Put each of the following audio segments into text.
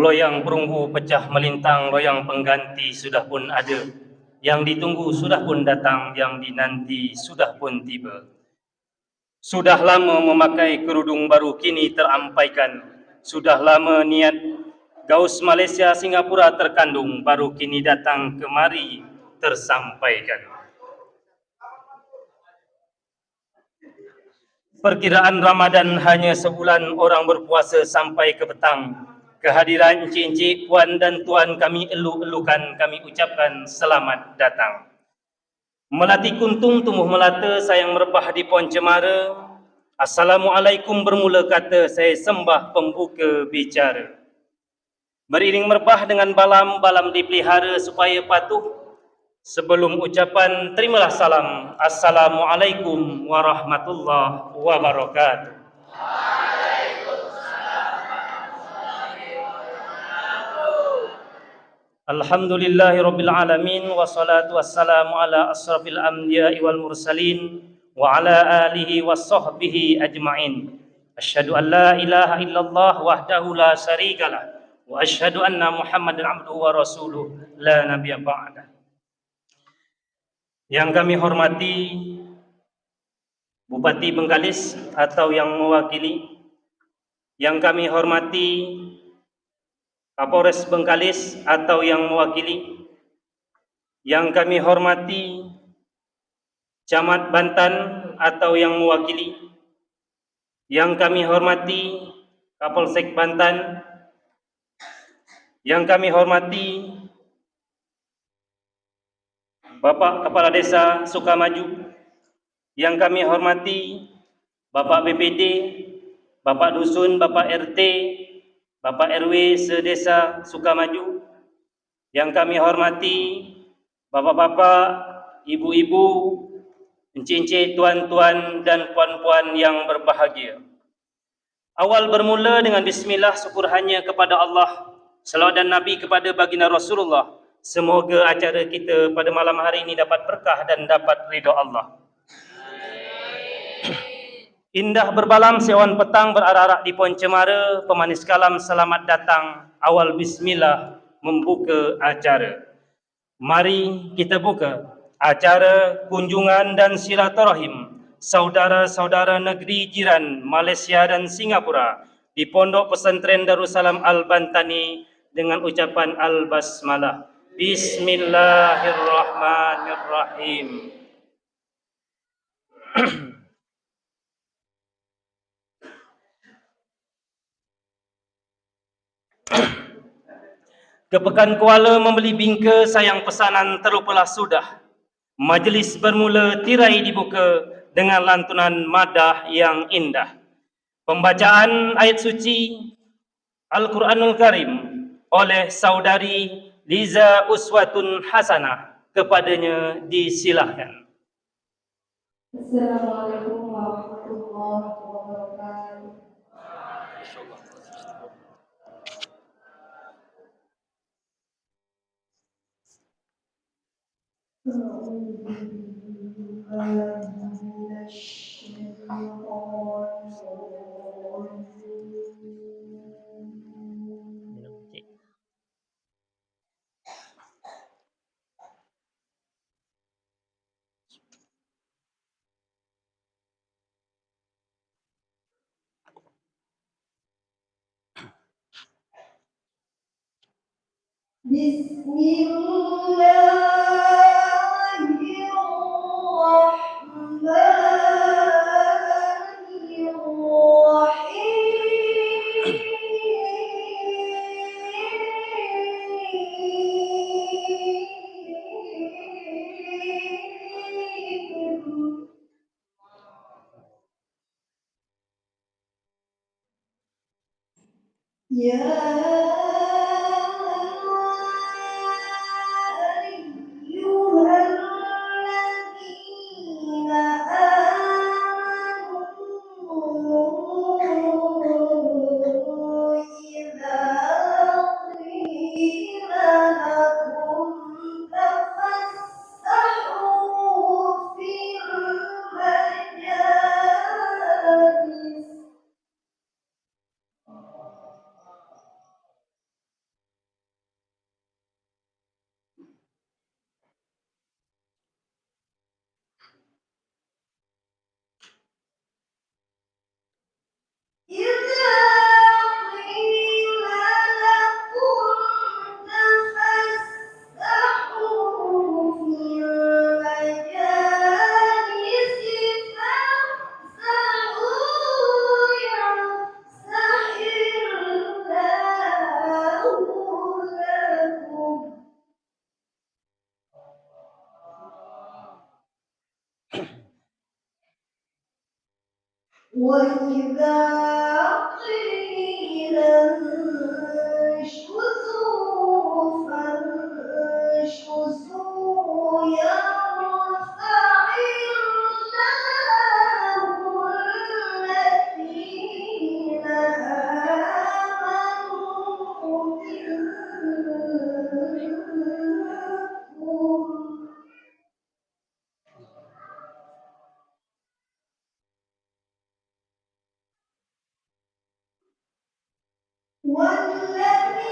Loyang perunggu pecah melintang, loyang pengganti sudah pun ada. Yang ditunggu sudah pun datang, yang dinanti sudah pun tiba. Sudah lama memakai kerudung baru kini terampaikan. Sudah lama niat gaus Malaysia Singapura terkandung, baru kini datang kemari tersampaikan. Perkiraan Ramadan hanya sebulan orang berpuasa sampai ke petang. Kehadiran encik-encik, puan dan tuan kami elu-elukan, kami ucapkan selamat datang. Melati kuntung tumbuh melata, sayang merebah di pohon cemara. Assalamualaikum bermula kata, saya sembah pembuka bicara. Beriring merebah dengan balam dipelihara supaya patuh. Sebelum ucapan, terimalah salam. Assalamualaikum warahmatullahi wabarakatuh. Alhamdulillahi rabbil alamin, wassalatu wassalamu ala asrafil anbiya'i wal mursalin wa ala alihi wa sahbihi ajma'in. Asyhadu an la ilaha illallah wahdahu la syarikalah wa asyhadu anna Muhammadan abduhu wa rasuluh la nabiyya ba'dah. Yang kami hormati Bupati Bengkalis atau yang mewakili, yang kami hormati Kapolres Bengkalis atau yang mewakili, yang kami hormati Camat Bantan atau yang mewakili, yang kami hormati Kapolsek Bantan, yang kami hormati Bapak Kepala Desa Sukamaju, yang kami hormati Bapak BPD, Bapak Dusun, Bapak RT, Bapak RW sedesa Sukamaju, yang kami hormati bapak-bapak, ibu-ibu, encik-encik, tuan-tuan dan puan-puan yang berbahagia. Awal bermula dengan bismillah, syukur hanya kepada Allah, selawat dan nabi kepada baginda Rasulullah. Semoga acara kita pada malam hari ini dapat berkah dan dapat ridha Allah. Indah berbalam seawan petang berarak-arak di pohon cemara, pemanis kalam selamat datang, awal bismillah membuka acara. Mari kita buka acara kunjungan dan silaturahim saudara-saudara negeri jiran Malaysia dan Singapura di Pondok Pesantren Darussalam Al-Bantani dengan ucapan Al-Basmalah. Bismillahirrahmanirrahim. Ke Pekan Kuala membeli bingka, sayang pesanan terlupalah sudah. Majlis bermula, tirai dibuka dengan lantunan madah yang indah. Pembacaan ayat suci Al-Quranul Karim oleh saudari Liza Uswatun Hasanah, kepadanya disilahkan. Assalamualaikum warahmatullahi wabarakatuh. وإذا قيل انشزوا فانشزوا يرفع الله الذين آمنوا منكم والذين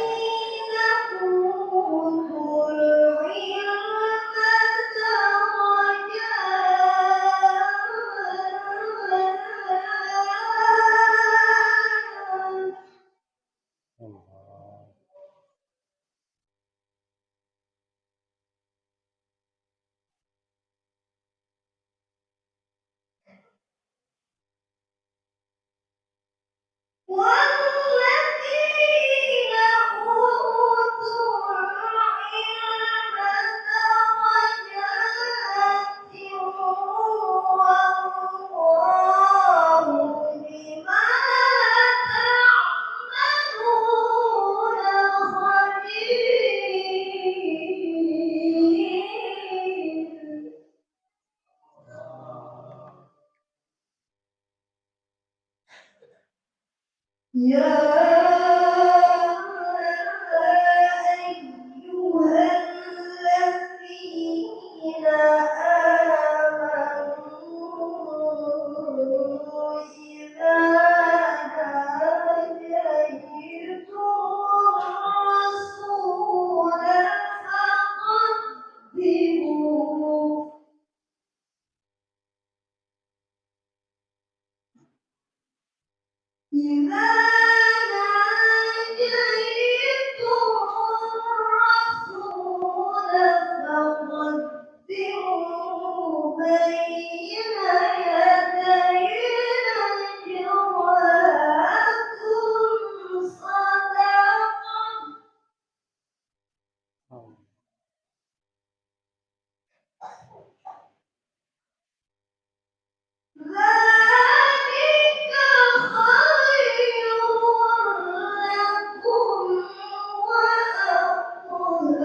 أوتوا العلم درجات والذين أوتوا العلم درجات والله بما تعملون خبير يا أيها الذين آمنوا إذا ناجيتم الرسول فقدموا إذا ناجيتم الرسول فقدموا بين يدي نجواكم صدقة ذلك خير لكم وأطهر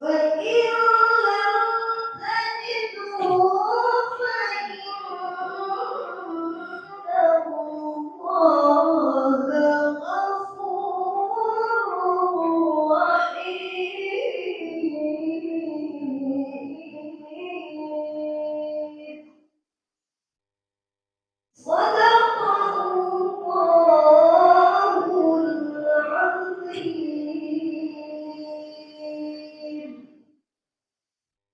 فإن لم تجدوا فإن الله غفور رحيم صدق الله العظيم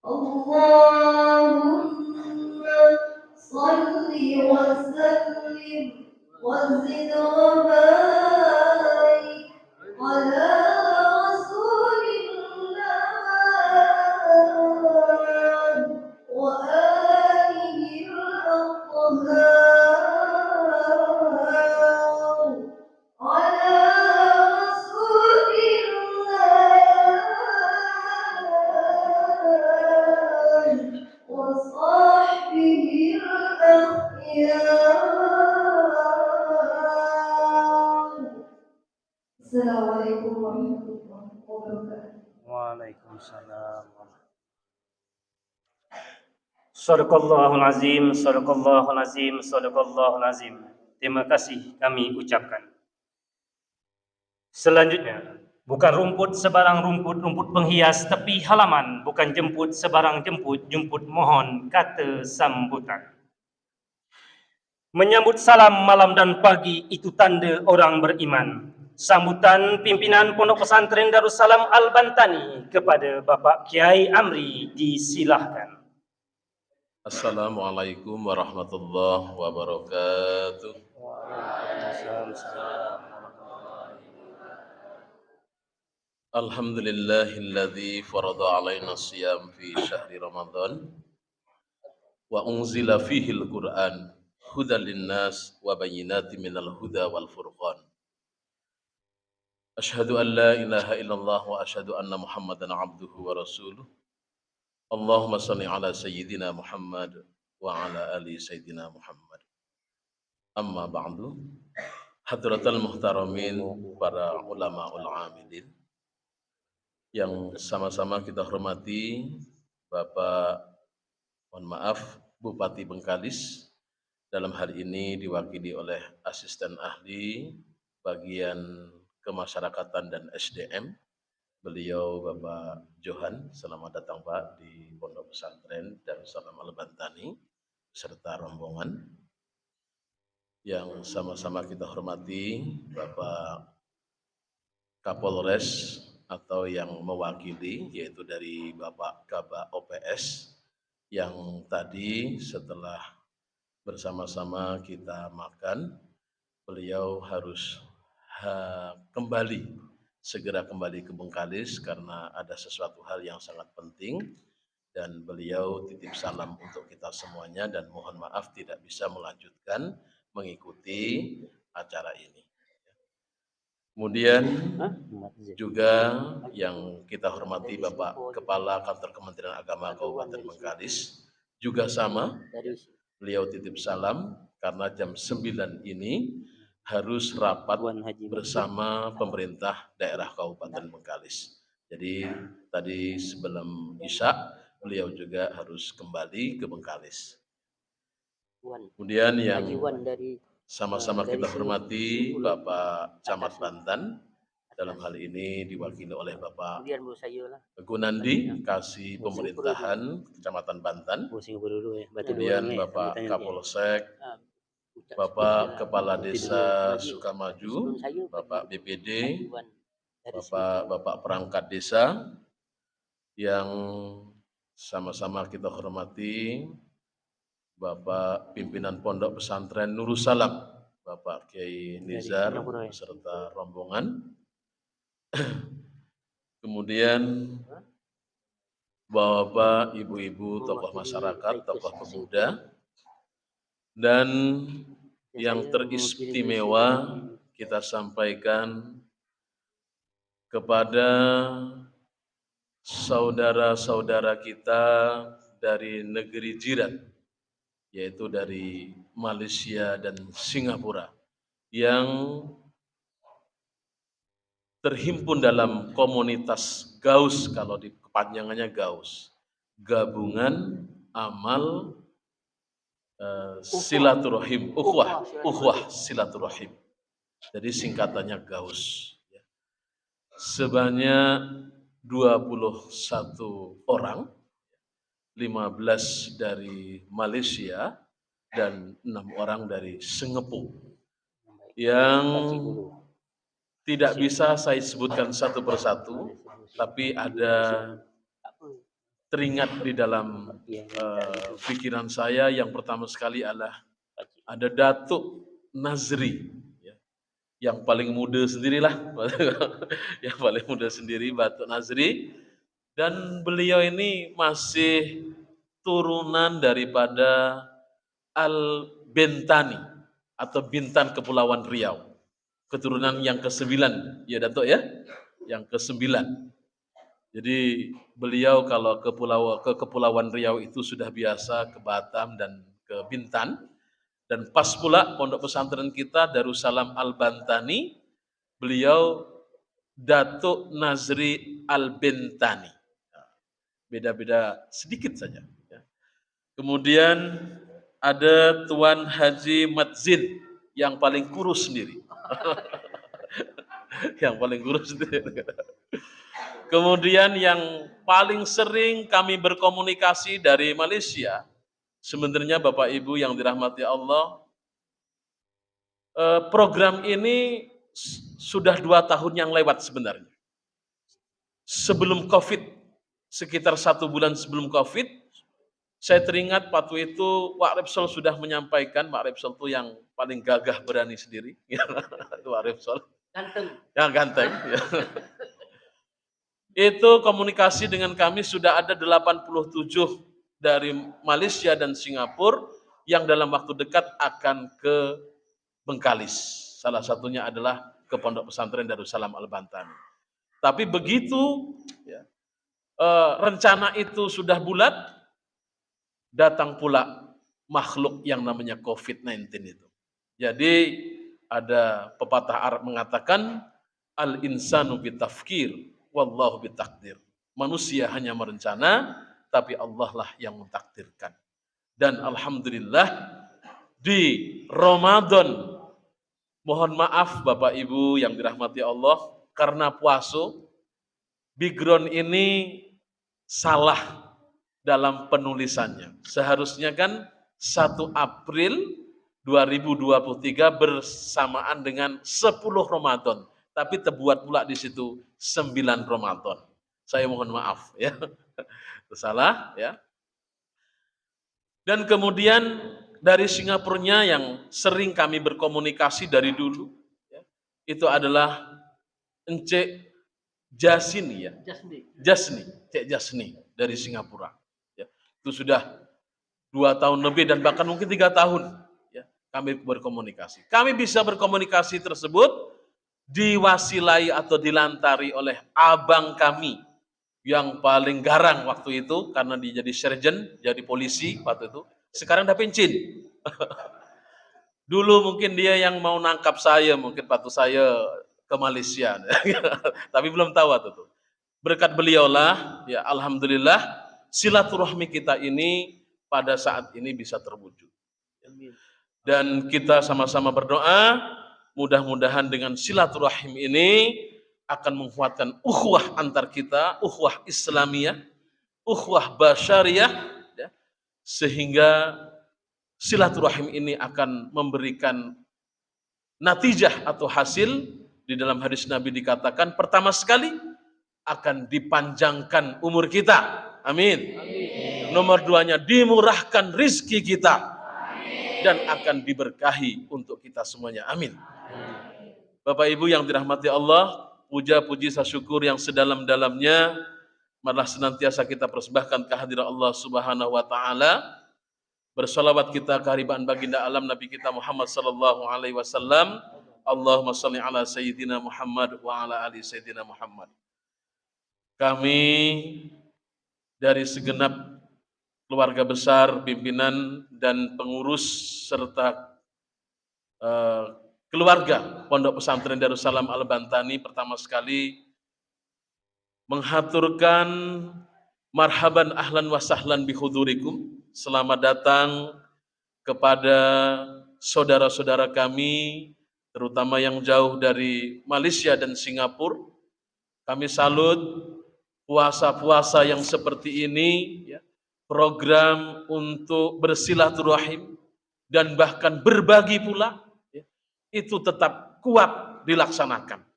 اللهم صل وسلم وزد وبارك على رسول الله وآله الأطهار على رسول الله وصحبه الأخيار السلام عليكم ورحمة الله وبركاته. Waalaikumsalam. Sadaqallahul azim, sadaqallahul azim, sadaqallahul azim. Terima kasih kami ucapkan. Selanjutnya, bukan rumput sebarang rumput, rumput penghias tepi halaman, bukan jemput sebarang jemput, jemput mohon kata sambutan. Menyambut salam malam dan pagi itu tanda orang beriman. Sambutan pimpinan Pondok Pesantren Darussalam Al-Bantani kepada Bapak Kiai Amri disilahkan. Assalamualaikum warahmatullahi wabarakatuh. Alhamdulillahilladzi farada alaina siyam fi syahri Ramadan wa unzila fihi al-Qur'an hudan linnas wa bayyinatin minal huda wal furqan. Asyhadu an la ilaha illallah wa asyhadu anna Muhammadan abduhu wa rasuluh. Allahumma salli ala sayyidina Muhammad wa ala ali Sayyidina Muhammad. Amma ba'du. Hadratal muhtaramin, para ulamaul amilin yang sama-sama kita hormati, Bapak, mohon maaf, Bupati Bengkalis, dalam hal ini diwakili oleh asisten ahli bagian kemasyarakatan dan SDM, beliau Bapak Johan. Selamat datang Pak di Pondok Pesantren Darussalam Al-Bantani beserta rombongan. Yang sama-sama kita hormati Bapak Kapolres atau yang mewakili, yaitu dari Bapak Kabak OPS, yang tadi setelah bersama-sama kita makan, beliau harus segera kembali ke Bengkalis karena ada sesuatu hal yang sangat penting, dan beliau titip salam untuk kita semuanya dan mohon maaf tidak bisa melanjutkan mengikuti acara ini. Kemudian juga yang kita hormati Bapak Kepala Kantor Kementerian Agama Kabupaten Bengkalis juga sama, beliau titip salam karena jam 9 ini harus rapat bersama pemerintah daerah Kabupaten Bengkalis. Jadi tadi sebelum Isya beliau juga harus kembali ke Bengkalis. Kemudian yang sama-sama kita hormati Bapak Camat Banten, dalam hal ini diwakili oleh Bapak Gunandi, Kasih Pemerintahan Kecamatan Banten. Kemudian Bapak Kapolsek, Bapak Kepala Desa Sukamaju, Bapak BPD, Bapak Perangkat Desa, yang sama-sama kita hormati Bapak Pimpinan Pondok Pesantren Nurussalam, Bapak Kiai Nizar beserta rombongan. Kemudian Bapak, Ibu-ibu, tokoh masyarakat, tokoh pemuda, dan yang teristimewa kita sampaikan kepada saudara-saudara kita dari negeri jiran, yaitu dari Malaysia dan Singapura, yang terhimpun dalam komunitas GAUS, kalau di kepanjangannya GAUS, Gabungan Amal Silaturahim, Ukhuwah Silaturahim. Jadi singkatannya GAUS. Sebanyak 21 orang, 15 dari Malaysia dan 6 orang dari Singapura, yang tidak bisa saya sebutkan satu persatu, tapi ada teringat di dalam pikiran saya. Yang pertama sekali adalah ada Datuk Nazri, yang paling muda sendirilah, yang paling muda sendiri, Datuk Nazri. Dan beliau ini masih turunan daripada Al-Bentani atau Bintan Kepulauan Riau. Keturunan yang ke-9, ya Datuk ya, yang ke-9. Jadi beliau kalau ke Kepulauan Riau itu sudah biasa, ke Batam dan ke Bintan. Dan pas pula pondok pesantren kita Darussalam Al-Bantani, beliau Datuk Nazri Al-Bentani. Beda-beda sedikit saja. Kemudian ada Tuan Haji Madzin yang paling kurus sendiri. Yang paling kurus sendiri. Kemudian yang paling sering kami berkomunikasi dari Malaysia, sebenarnya Bapak Ibu yang dirahmati Allah, program ini sudah 2 tahun yang lewat sebenarnya. Sebelum COVID, sekitar 1 bulan sebelum COVID, saya teringat waktu itu Pak Repsol sudah menyampaikan, Pak Repsol itu yang paling gagah berani sendiri, Pak Repsol. Ganteng. Yang ganteng. Itu komunikasi dengan kami sudah ada 87 dari Malaysia dan Singapura yang dalam waktu dekat akan ke Bengkalis. Salah satunya adalah ke Pondok Pesantren Darussalam Al-Bantani. Tapi begitu rencana itu sudah bulat, datang pula makhluk yang namanya COVID-19 itu. Jadi ada pepatah Arab mengatakan al-insanu bitafkir wallahu bitakdir. Manusia hanya merencana, tapi Allah lah yang mentakdirkan. Dan alhamdulillah di Ramadan, mohon maaf Bapak Ibu yang dirahmati Allah, karena puasa, background ini salah dalam penulisannya. Seharusnya kan 1 April 2023 bersamaan dengan 10 Ramadan. Tapi terbuat pula di situ 9 Ramadan. Saya mohon maaf ya. Itu salah ya. Dan kemudian dari Singapurnya yang sering kami berkomunikasi dari dulu, ya, itu adalah Encik Jasini ya. Cik Jasni dari Singapura. Ya, itu sudah 2 tahun lebih dan bahkan mungkin 3 tahun ya, kami berkomunikasi. Kami bisa berkomunikasi tersebut diwasilai atau dilantari oleh abang kami yang paling garang waktu itu karena dia jadi sergeant, jadi polisi waktu itu. Sekarang udah pensiun. Dulu mungkin dia yang mau nangkap saya, mungkin waktu saya ke Malaysia. Tapi belum tahu waktu itu. Berkat beliaulah, ya alhamdulillah, silaturahmi kita ini pada saat ini bisa terwujud. Dan kita sama-sama berdoa, mudah-mudahan dengan silaturahim ini akan menguatkan ukhuwah antar kita, ukhuwah Islamiyah, ukhuwah basyariyah, ya, sehingga silaturahim ini akan memberikan natijah atau hasil. Di dalam hadis Nabi dikatakan pertama sekali akan dipanjangkan umur kita, amin. Nomor 2-nya dimurahkan rizki kita, dan akan diberkahi untuk kita semuanya, amin. Bapak Ibu yang dirahmati Allah, puja puji syukur yang sedalam-dalamnya malah senantiasa kita persembahkan kehadiran Allah Subhanahu wa taala. Bersolawat kita kehadiran baginda alam Nabi kita Muhammad sallallahu alaihi wasallam. Allahumma shalli ala sayyidina Muhammad wa ala ali sayyidina Muhammad. Kami dari segenap keluarga besar, pimpinan dan pengurus serta keluarga Pondok Pesantren Darussalam Al-Bantani pertama sekali menghaturkan marhaban ahlan wa sahlan bihudurikum. Selamat datang kepada saudara-saudara kami terutama yang jauh dari Malaysia dan Singapura. Kami salut puasa-puasa yang seperti ini, ya, program untuk bersilaturahim dan bahkan berbagi pula, ya, itu tetap kuat dilaksanakan.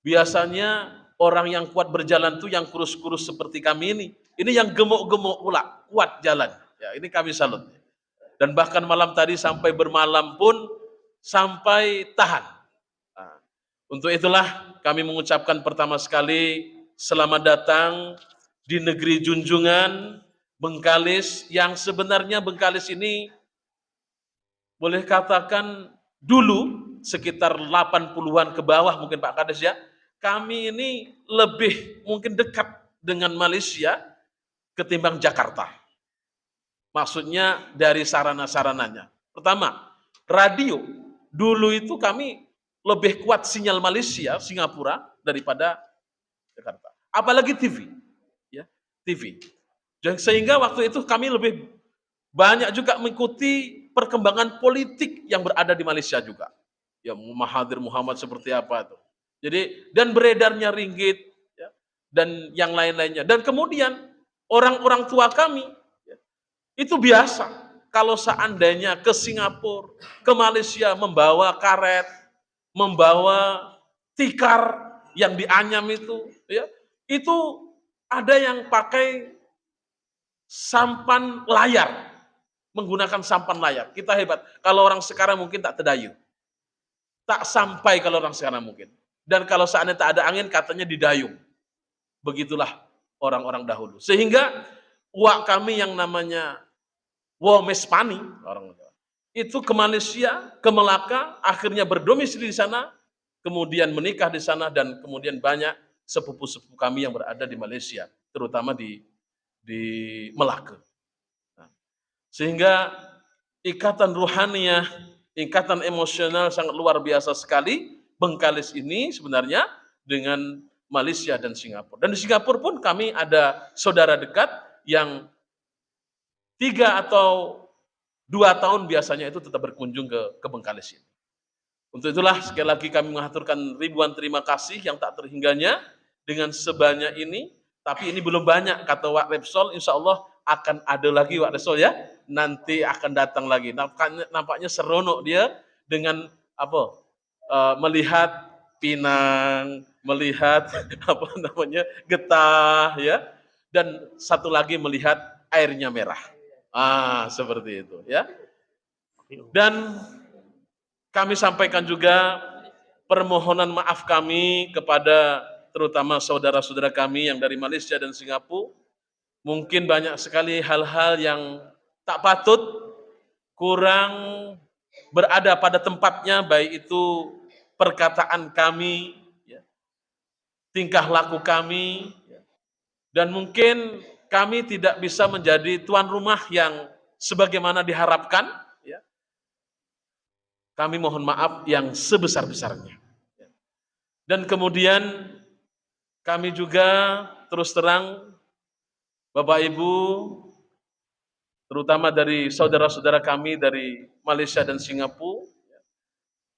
Biasanya orang yang kuat berjalan itu yang kurus-kurus seperti kami ini yang gemuk-gemuk pula, kuat jalan. Ya, ini kami salut. Dan bahkan malam tadi sampai bermalam pun sampai tahan. Nah, untuk itulah kami mengucapkan pertama sekali selamat datang di negeri junjungan Bengkalis, yang sebenarnya Bengkalis ini boleh katakan dulu sekitar 80-an ke bawah mungkin Pak Kades ya, kami ini lebih mungkin dekat dengan Malaysia ketimbang Jakarta. Maksudnya dari sarana-sarananya. Pertama, radio. Dulu itu kami lebih kuat sinyal Malaysia, Singapura daripada Jakarta. Apalagi TV. Ya, TV. Sehingga waktu itu kami lebih banyak juga mengikuti perkembangan politik yang berada di Malaysia juga. Ya, Mahathir Muhammad seperti apa itu. Jadi, dan beredarnya ringgit, ya, dan yang lain-lainnya. Dan kemudian orang-orang tua kami, ya, itu biasa. Kalau seandainya ke Singapura, ke Malaysia membawa karet, membawa tikar yang dianyam itu, ya, itu ada yang pakai sampan layar, menggunakan sampan layar. Kita hebat. Kalau orang sekarang mungkin tak terdayu, tak sampai kalau orang sekarang mungkin. Dan kalau seandainya tak ada angin, katanya didayung. Begitulah orang-orang dahulu. Sehingga uak kami yang namanya Womespani, orang itu ke Malaysia, ke Melaka, akhirnya berdomisili di sana, kemudian menikah di sana, dan kemudian banyak sepupu-sepupu kami yang berada di Malaysia, terutama di Melaka. Nah, sehingga ikatan ruhaniyah, ikatan emosional sangat luar biasa sekali Bengkalis ini sebenarnya dengan Malaysia dan Singapura. Dan di Singapura pun kami ada saudara dekat yang 3 atau 2 tahun biasanya itu tetap berkunjung ke Bengkalis ini. Untuk itulah sekali lagi kami mengaturkan ribuan terima kasih yang tak terhingganya dengan sebanyak ini. Tapi ini belum banyak, kata Wak Repsol, insya Allah akan ada lagi Wak Repsol ya. Nanti akan datang lagi. Nampaknya seronok dia dengan melihat pinang, melihat getah ya. Dan satu lagi melihat airnya merah. Seperti itu ya. Dan kami sampaikan juga permohonan maaf kami kepada terutama saudara-saudara kami yang dari Malaysia dan Singapura. Mungkin banyak sekali hal-hal yang tak patut, kurang berada pada tempatnya, baik itu perkataan kami, tingkah laku kami, dan mungkin kami tidak bisa menjadi tuan rumah yang sebagaimana diharapkan. Kami mohon maaf yang sebesar-besarnya. Dan kemudian kami juga terus terang, Bapak Ibu, terutama dari saudara-saudara kami dari Malaysia dan Singapura,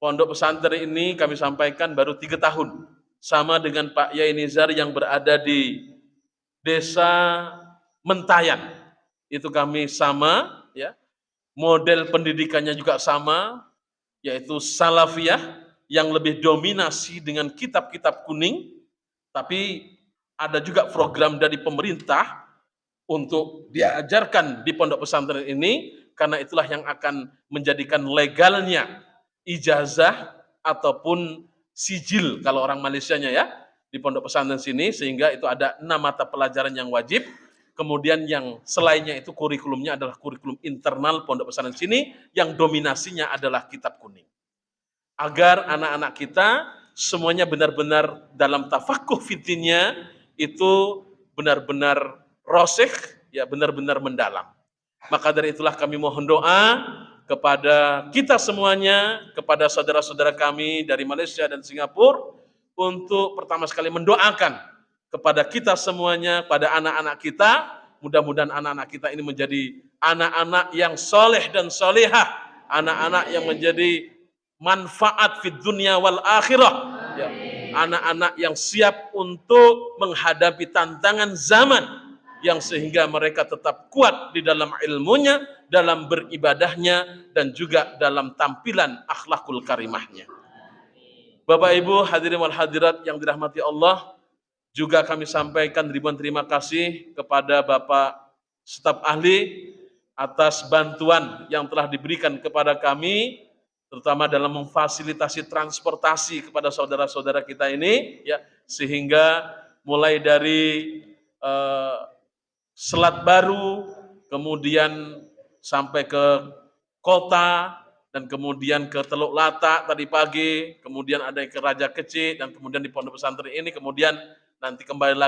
pondok pesantren ini kami sampaikan baru 3 tahun. Sama dengan Pak Yai Nizar yang berada di Desa Mentayan. Itu kami sama, ya. Model pendidikannya juga sama, yaitu Salafiyah yang lebih dominasi dengan kitab-kitab kuning, tapi ada juga program dari pemerintah untuk diajarkan di pondok pesantren ini, karena itulah yang akan menjadikan legalnya ijazah ataupun sijil kalau orang Malaysianya ya, di pondok pesantren sini, sehingga itu ada 6 mata pelajaran yang wajib. Kemudian yang selainnya itu kurikulumnya adalah kurikulum internal pondok pesantren sini yang dominasinya adalah kitab kuning. Agar anak-anak kita semuanya benar-benar dalam tafakuh fitinnya itu benar-benar rosih, ya benar-benar mendalam. Maka dari itulah kami mohon doa kepada kita semuanya, kepada saudara-saudara kami dari Malaysia dan Singapura, untuk pertama sekali mendoakan kepada kita semuanya, pada anak-anak kita, mudah-mudahan anak-anak kita ini menjadi anak-anak yang soleh dan solehah, anak-anak yang menjadi manfaat fid dunia wal akhirah, ya. Anak-anak yang siap untuk menghadapi tantangan zaman, yang sehingga mereka tetap kuat di dalam ilmunya, dalam beribadahnya, dan juga dalam tampilan akhlakul karimahnya. Bapak Ibu hadirin wal hadirat yang dirahmati Allah, juga kami sampaikan ribuan terima kasih kepada Bapak staf ahli atas bantuan yang telah diberikan kepada kami, terutama dalam memfasilitasi transportasi kepada saudara-saudara kita ini, ya, sehingga mulai dari Selat Baru, kemudian sampai ke kota, dan kemudian ke Teluk Lata tadi pagi, kemudian ada ke Raja Kecil, dan kemudian di pondok pesantren ini, kemudian nanti kembali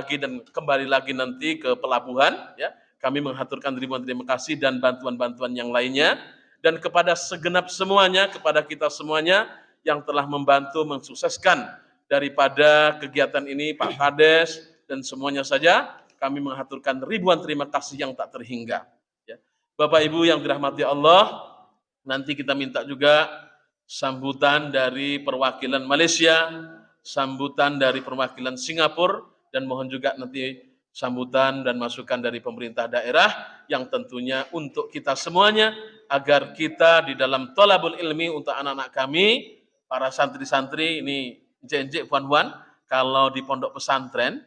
lagi nanti ke pelabuhan, ya. Kami mengaturkan ribuan terima kasih dan bantuan-bantuan yang lainnya. Dan kepada segenap semuanya, kepada kita semuanya yang telah membantu mensukseskan daripada kegiatan ini, Pak Kades dan semuanya saja, kami mengaturkan ribuan terima kasih yang tak terhingga. Ya. Bapak Ibu yang dirahmati Allah, nanti kita minta juga sambutan dari perwakilan Malaysia, sambutan dari perwakilan Singapura, dan mohon juga nanti sambutan dan masukan dari pemerintah daerah yang tentunya untuk kita semuanya, agar kita di dalam thalabul ilmi untuk anak-anak kami, para santri-santri ini, jenjek puan-puan, kalau di pondok pesantren,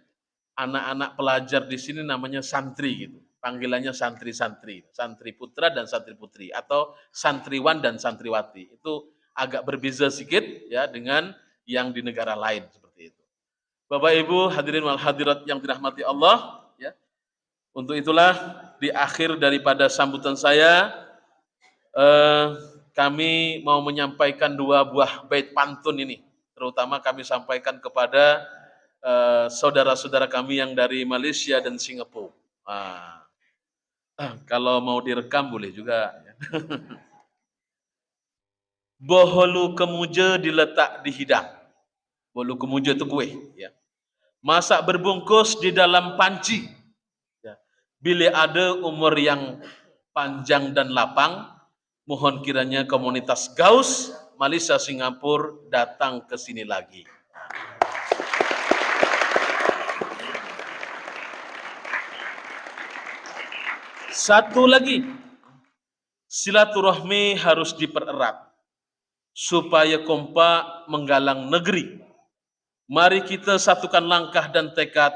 anak-anak pelajar di sini namanya santri gitu. Panggilannya santri-santri, santri putra dan santri putri, atau santriwan dan santriwati. Itu agak berbeza sedikit ya dengan yang di negara lain seperti itu. Bapak Ibu hadirin wal hadirat yang dirahmati Allah, ya. Untuk itulah di akhir daripada sambutan saya, kami mau menyampaikan 2 buah bait pantun ini, terutama kami sampaikan kepada saudara-saudara kami yang dari Malaysia dan Singapura. Kalau mau direkam boleh juga. Boholu kemuja diletak di hidang. Boholu kemuja itu kue. Ya. Masak berbungkus di dalam panci. Ya. Bila ada umur yang panjang dan lapang, mohon kiranya komunitas Gaus, Malaysia, Singapura datang ke sini lagi. Satu lagi, silaturahmi harus dipererat supaya kompak menggalang negeri. Mari kita satukan langkah dan tekad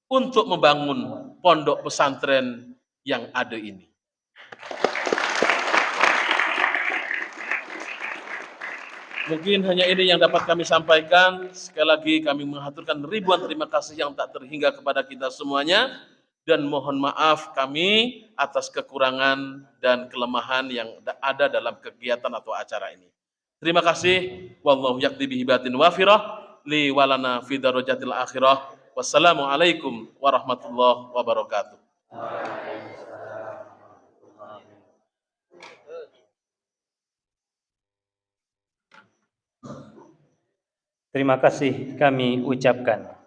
untuk membangun pondok pesantren yang ada ini. Mungkin hanya ini yang dapat kami sampaikan. Sekali lagi kami mengaturkan ribuan terima kasih yang tak terhingga kepada kita semuanya. Dan mohon maaf kami atas kekurangan dan kelemahan yang ada dalam kegiatan atau acara ini. Terima kasih. Wallahu yaqdi bihibatin wafirah. Li walana fi darajatil akhirah. Wassalamualaikum warahmatullahi wabarakatuh. Terima kasih kami ucapkan.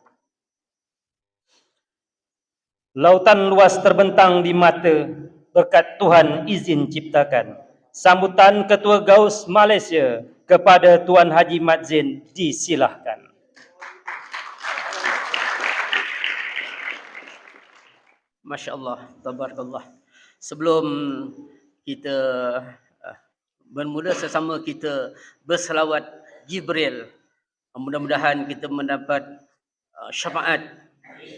Lautan luas terbentang di mata berkat Tuhan izin ciptakan. Sambutan Ketua Gaus Malaysia kepada Tuan Haji Mat Zain disilahkan. Masya Allah, tabarakallah. Sebelum kita bermula sesama kita berselawat Jibril, mudah-mudahan kita mendapat syafaat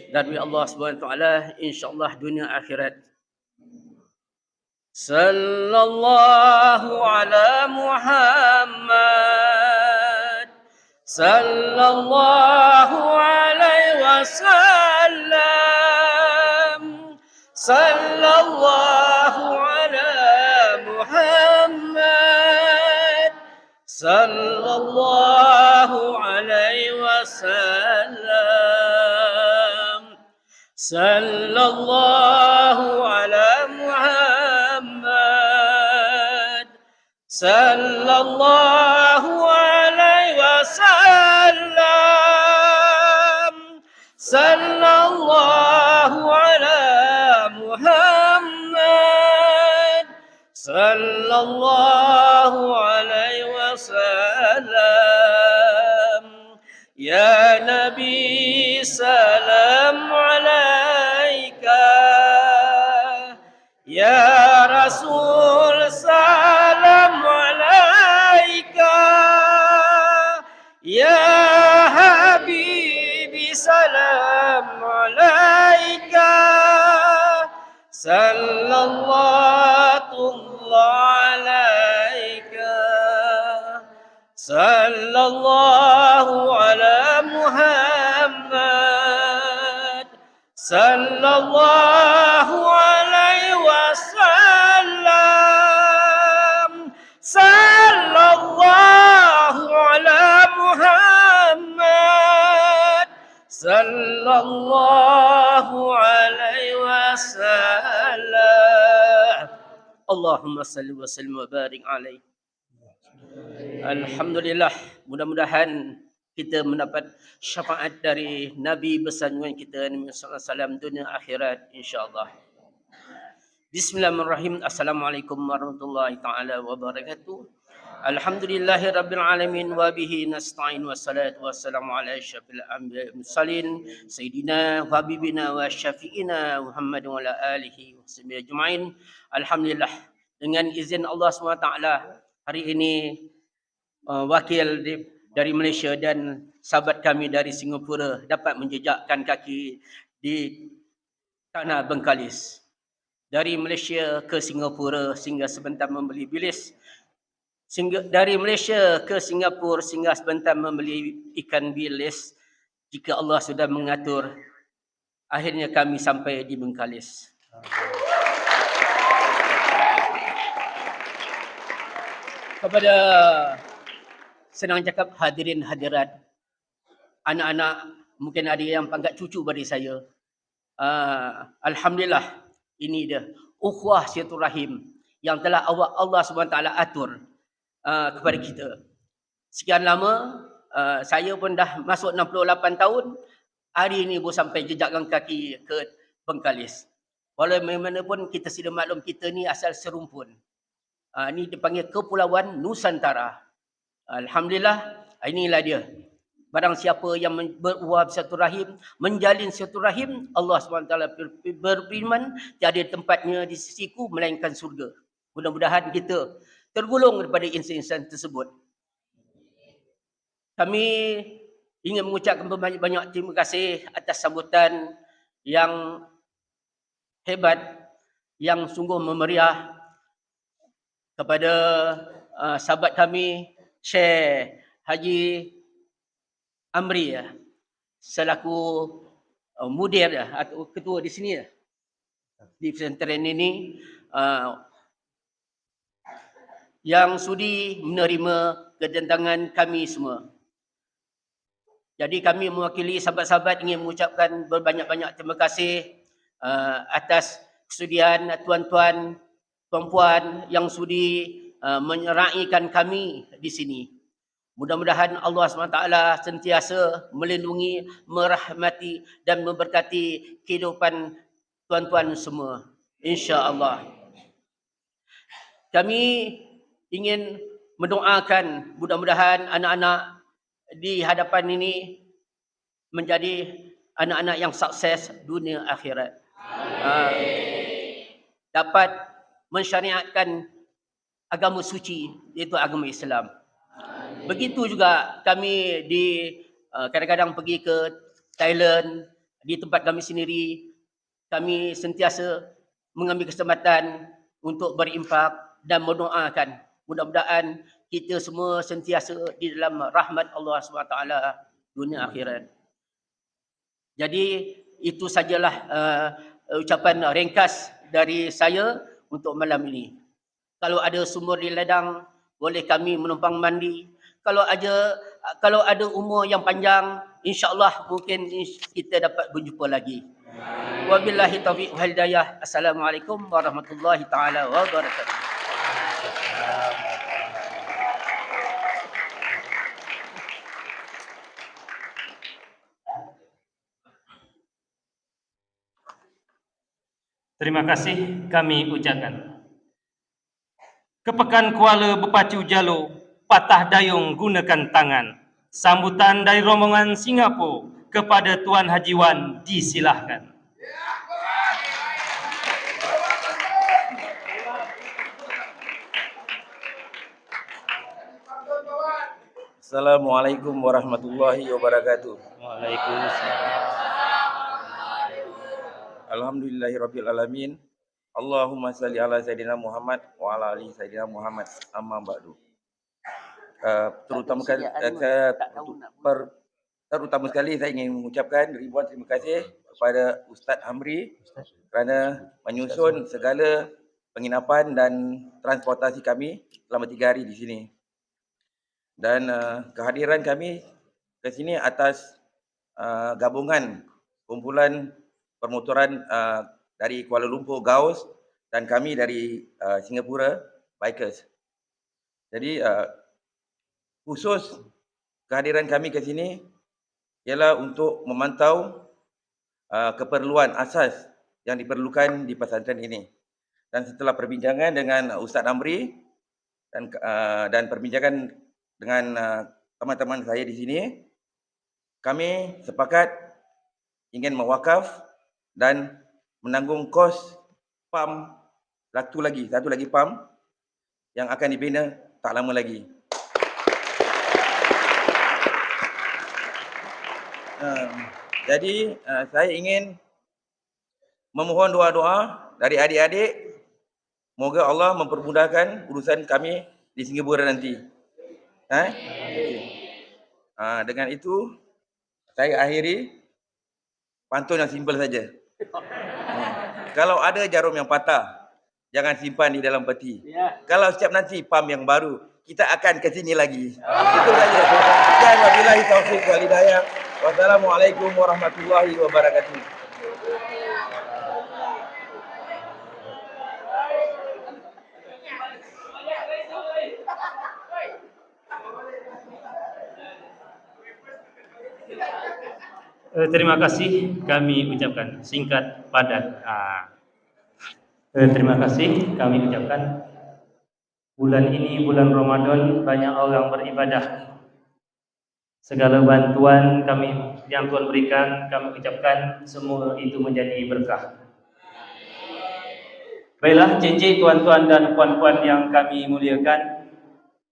dari Allah Subhanahu wa taala insyaallah dunia akhirat. Sallallahu ala Muhammad sallallahu alaihi wasallam. Sallallahu ala Muhammad sallallahu alaihi wasallam. Sallallahu ala Muhammad sallallahu alaihi wasallam. Sallallahu ala Muhammad sallallahu alaihi wasallam. Ya Nabi salam alaika, ya Rasul salam alaika, ya Habibi salam alaika. Sallallahu alaika, sallallahu ala Muhammad sallallahu alaihi wasallam. Sallallahu ala Muhammad sallallahu alaihi wasallam. Allahumma salli wa sallim wa barik alaihi. Alhamdulillah, mudah-mudahan kita mendapat syafaat dari Nabi besar kita Nabi sallallahu alaihi wasallam dunia akhirat insyaallah. Bismillahirrahmanirrahim. Assalamualaikum warahmatullahi taala wabarakatuh. Alhamdulillahi rabbil alamin wa bihi nasta'in wassalatu wassalamu ala asyrafil anbiya'i wal mursalin sayyidina wa habibina wa syafi'ina Muhammad wa ala alihi wa sahbihi ajma'in. Alhamdulillah, dengan izin Allah SWT hari ini wakil dari Malaysia dan sahabat kami dari Singapura dapat menjejakkan kaki di tanah Bengkalis. Dari Malaysia ke Singapura sehingga sebentar membeli bilis. Dari Malaysia ke Singapura sehingga sebentar membeli ikan bilis. Jika Allah sudah mengatur, akhirnya kami sampai di Bengkalis. Kepada senang cakap hadirin hadirat, anak-anak, mungkin ada yang panggil cucu bagi saya. Alhamdulillah, ini dia ukhuwah silaturahim yang telah Allah SWT atur kepada kita. Sekian lama, saya pun dah masuk 68 tahun, hari ini baru sampai jejakkan kaki ke Bengkalis. Walau bagaimanapun kita sudah maklum kita ni asal serumpun. Ni dipanggil Kepulauan Nusantara. Alhamdulillah, inilah dia. Barang siapa yang beruhab silaturahim, menjalin silaturahim, Allah SWT berfirman, tiada tempatnya di sisiku melainkan surga. Mudah-mudahan kita tergolong daripada insan-insan tersebut. Kami ingin mengucapkan banyak-banyak terima kasih atas sambutan yang hebat, yang sungguh memeriah kepada sahabat kami, Syekh Haji Amri selaku mudir atau ketua di sini di pesantren ini, yang sudi menerima kedatangan kami semua. Jadi kami mewakili sahabat-sahabat ingin mengucapkan berbanyak-banyak terima kasih atas kesudian tuan-tuan, puan-puan yang sudi menyeraikan kami di sini. Mudah-mudahan Allah SWT sentiasa melindungi, merahmati dan memberkati kehidupan tuan-tuan semua. InsyaAllah. Kami ingin mendoakan mudah-mudahan anak-anak di hadapan ini menjadi anak-anak yang sukses dunia akhirat. Dapat mensyariatkan agama suci, iaitu agama Islam. Begitu juga kami kadang-kadang pergi ke Thailand, di tempat kami sendiri, kami sentiasa mengambil kesempatan untuk berimpak dan mendoakan. Mudah-mudahan kita semua sentiasa di dalam rahmat Allah SWT dunia akhirat. Jadi itu sajalah ucapan ringkas dari saya untuk malam ini. Kalau ada sumur di ladang, boleh kami menumpang mandi. Kalau ada umur yang panjang, insya-Allah mungkin kita dapat berjumpa lagi. Wabillahi taufiq wal hidayah. Assalamualaikum warahmatullahi taala wabarakatuh. Terima kasih kami ucapkan. Kepekan Kuala berpacu jalur, patah dayung gunakan tangan. Sambutan dari rombongan Singapura kepada Tuan Haji Wan disilahkan. Assalamualaikum warahmatullahi wabarakatuh. Waalaikumsalam. Alhamdulillahirabbil alamin. Allahumma salli ala Sayyidina Muhammad wa ala ali Sayyidina Muhammad. Amma ba'du. Terutama sekali saya ingin mengucapkan ribuan terima kasih kepada Ustaz Amri kerana menyusun segala penginapan dan transportasi kami selama 3 hari di sini. Dan kehadiran kami ke sini atas gabungan kumpulan permotoran dari Kuala Lumpur Gaus dan kami dari Singapura Bikers. Jadi khusus kehadiran kami ke sini ialah untuk memantau keperluan asas yang diperlukan di pesantren ini. Dan setelah perbincangan dengan Ustaz Amri dan perbincangan dengan teman-teman saya di sini, kami sepakat ingin mewakaf dan menanggung kos PAM satu lagi PAM yang akan dibina tak lama lagi. Jadi saya ingin memohon doa-doa dari adik-adik, moga Allah mempermudahkan urusan kami di Singapura nanti. Dengan itu saya akhiri pantun yang simpel saja. Kalau ada jarum yang patah, jangan simpan di dalam peti. Kalau setiap nanti PAM yang baru, kita akan ke sini lagi. Itu saja. Sekian, wabillahi taufiq wal hidayah. Wassalamualaikum warahmatullahi wabarakatuh. Terima kasih kami ucapkan singkat padat. Terima kasih kami ucapkan. Bulan ini bulan Ramadan, banyak orang beribadah. Segala bantuan kami yang Tuhan berikan, kami ucapkan semua itu menjadi berkah. Baiklah, cincin tuan-tuan dan puan-puan yang kami muliakan.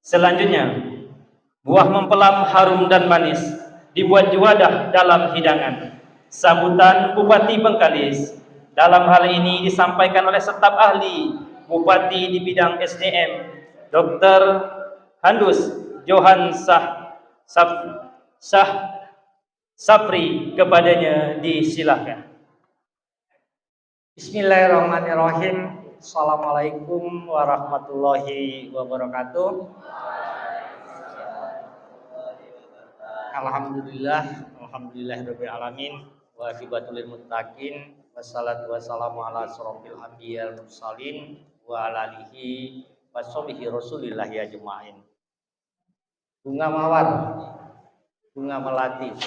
Selanjutnya, buah mempelam harum dan manis dibuat di wadah dalam hidangan. Sambutan Bupati Bengkalis dalam hal ini disampaikan oleh staf ahli Bupati di bidang SDM, Dr. Handus Johan Sapri. Kepadanya disilahkan. Bismillahirrahmanirrahim. Assalamualaikum warahmatullahi wabarakatuh. Alhamdulillahirabbil alamin wa aqibatul lil muttaqin wassalatu wassalamu ala asrofil anbiya'il mursalin wa ala alihi washabihi rasulillahi ajmain. Bunga mawar, bunga melati,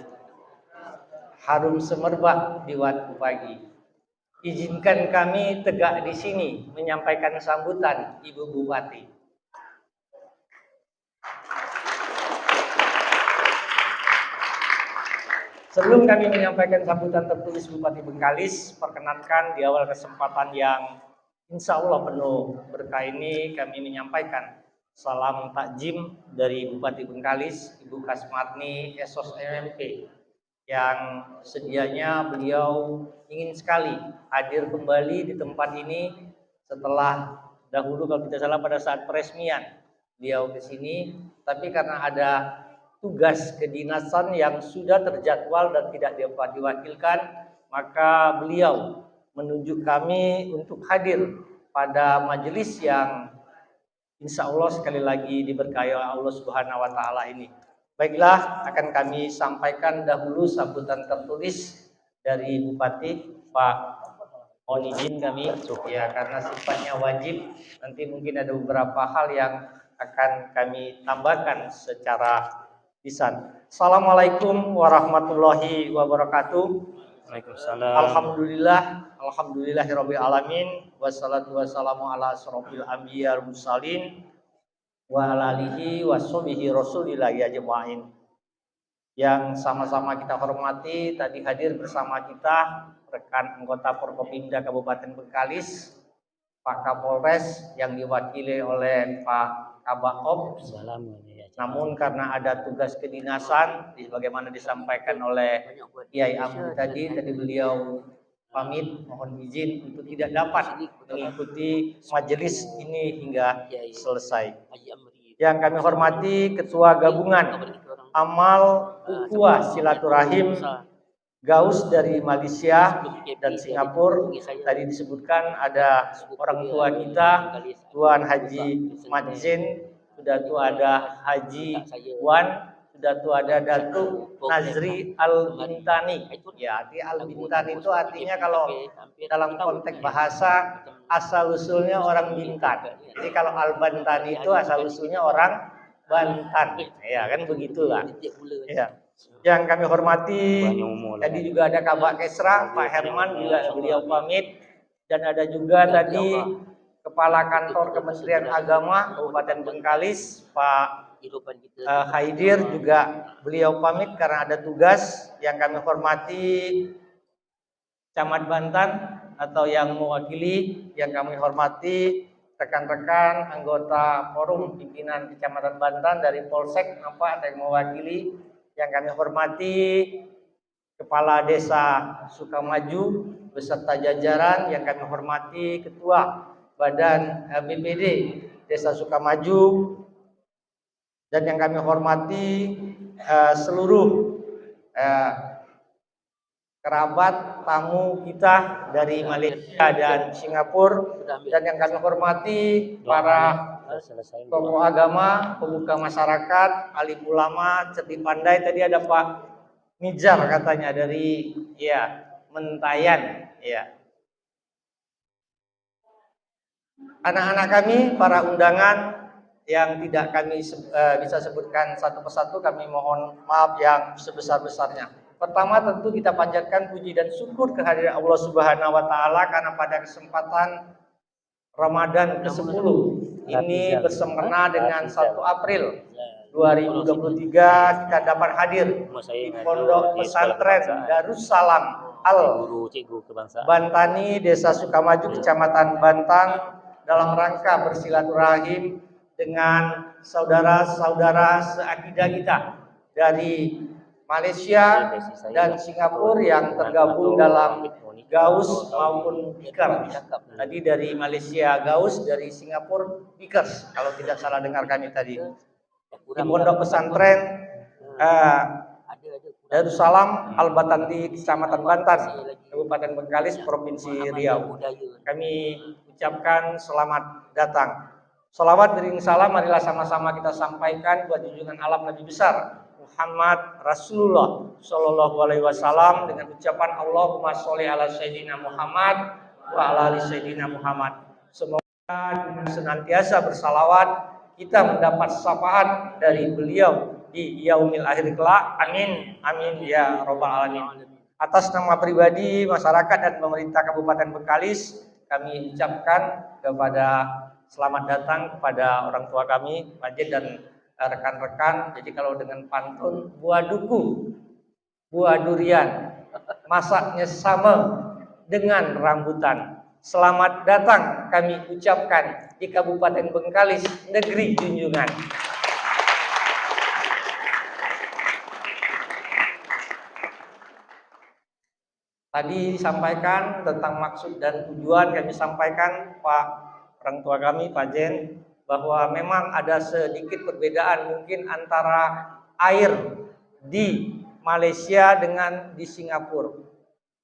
harum semerbak di waktu pagi. Izinkan kami tegak di sini menyampaikan sambutan Ibu Bupati. Sebelum kami menyampaikan sambutan tertulis Bupati Bengkalis, perkenankan di awal kesempatan yang insya Allah penuh berkah ini kami menyampaikan salam takjim dari Bupati Bengkalis, Ibu Kasmatni Esos MMP, yang sedianya beliau ingin sekali hadir kembali di tempat ini setelah dahulu kalau tidak salah pada saat peresmian beliau ke sini, tapi karena ada tugas kedinasan yang sudah terjadwal dan tidak dapat diwakilkan, maka beliau menunjuk kami untuk hadir pada majelis yang insya Allah sekali lagi diberkahi oleh Allah Subhanahu wa Ta'ala ini. Baiklah, akan kami sampaikan dahulu sambutan tertulis dari Bupati. Pak, mohon izin kami ya, karena sifatnya wajib, nanti mungkin ada beberapa hal yang akan kami tambahkan secara lisan. Assalamualaikum warahmatullahi wabarakatuh. Waalaikumsalam. Alhamdulillahirabbil alamin wassalatu wassalamu ala asrofil anbiya'il mursalin wa ala alihi washabihi rasulillahi ajmain. Yang sama-sama kita hormati, tadi hadir bersama kita rekan anggota Forkopimda Kabupaten Bengkalis, Pak Kapolres yang diwakili oleh Pak Kabak-Op. Namun karena ada tugas kedinasan, sebagaimana disampaikan oleh Kiai Amri tadi beliau pamit, mohon izin untuk tidak dapat mengikuti majelis ini hingga selesai. Yang kami hormati Ketua Gabungan Amal Ukhuwah Silaturahim Gaus dari Malaysia dan Singapura. Tadi disebutkan ada orang tua kita, Tuan Haji Madzin, sudah tu ada Haji Wan, sudah tu ada Datuk Nazri Al-Bintani. Ya, arti Al-Bintani itu artinya kalau dalam konteks bahasa asal usulnya orang Bintan. Jadi kalau Al-Bintani itu asal usulnya orang Bantan. Ya, kan begitulah. Ya. Yang kami hormati, tadi juga ada Kabak Kesra, Pak Herman juga beliau pamit, dan ada juga tadi Kepala Kantor Kementerian Agama Kabupaten Bengkalis, Pak Haidir juga beliau pamit karena ada tugas. Yang kami hormati Camat Bantan atau yang mewakili, yang kami hormati rekan-rekan anggota Forum Pimpinan Kecamatan Bantan dari Polsek apa yang mewakili. Yang kami hormati Kepala Desa Sukamaju beserta jajaran, yang kami hormati Ketua Badan BPD Desa Sukamaju, dan yang kami hormati seluruh kerabat tamu kita dari Malaysia dan Singapura, dan yang kami hormati para tokoh agama, pemuka masyarakat, alim ulama, cerdik pandai. Tadi ada Pak Mijar katanya dari Mentayan ya. Anak-anak kami, para undangan yang tidak kami bisa sebutkan satu persatu, kami mohon maaf yang sebesar-besarnya. Pertama tentu kita panjatkan puji dan syukur kehadiran Allah Subhanahu wa taala karena pada kesempatan Ramadan ke-10 ini bersempena dengan 1 April 2023 kita dapat hadir di Pondok Pesantren Darussalam Al Bantani, Desa Sukamaju, Kecamatan Bantang dalam rangka bersilaturahim dengan saudara-saudara seakidah kita dari Malaysia dan Singapura yang tergabung dalam Gaus maupun Bikers. Tadi dari Malaysia Gaus, dari Singapura Bikers, kalau tidak salah dengar kami tadi. Di Pondok Pesantren Darussalam Al Bantani, Kecamatan Bantan, Kabupaten Bengkalis, Provinsi Riau. Kami ucapkan selamat datang. Salawat beriring salam marilah sama-sama kita sampaikan buat junjungan alam Nabi besar Muhammad Rasulullah Shallallahu Alaihi Wasallam dengan ucapan Allahumma sholli ala Sayyidina Muhammad wa ala ali Sayyidina Muhammad. Semoga dengan senantiasa bersalawat kita mendapat syafaat dari beliau di yaumil akhir kelak. Amin, amin ya robbal alamin. Atas nama pribadi, masyarakat dan pemerintah Kabupaten Bengkalis, kami ucapkan kepada selamat datang kepada orang tua kami, Pak Jen dan rekan-rekan. Jadi kalau dengan pantun, buah duku, buah durian, masaknya sama dengan rambutan. Selamat datang kami ucapkan di Kabupaten Bengkalis, negeri junjungan. Tadi disampaikan tentang maksud dan tujuan, kami sampaikan Pak orang tua kami, Pak Jen, bahwa memang ada sedikit perbedaan mungkin antara air di Malaysia dengan di Singapura.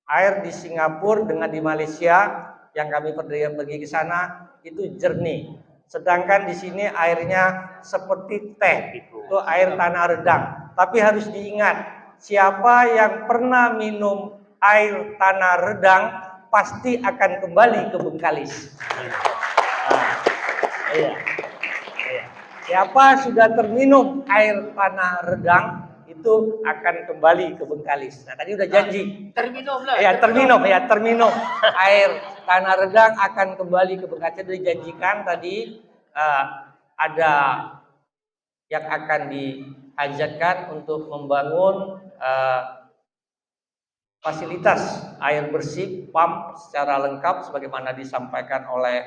Air di Singapura dengan di Malaysia yang kami pergi ke sana itu jernih. Sedangkan di sini airnya seperti teh, itu air tanah redang. Tapi harus diingat, siapa yang pernah minum air tanah redang pasti akan kembali ke Bengkalis. Iya. Siapa sudah terminum air tanah redang itu akan kembali ke Bengkalis. Nah, tadi udah janji. Terminum lah. Ya, terminum. Air tanah redang akan kembali ke Bengkalis. Sudah dijanjikan tadi ada yang akan dihajatkan untuk membangun fasilitas air bersih, pump secara lengkap sebagaimana disampaikan oleh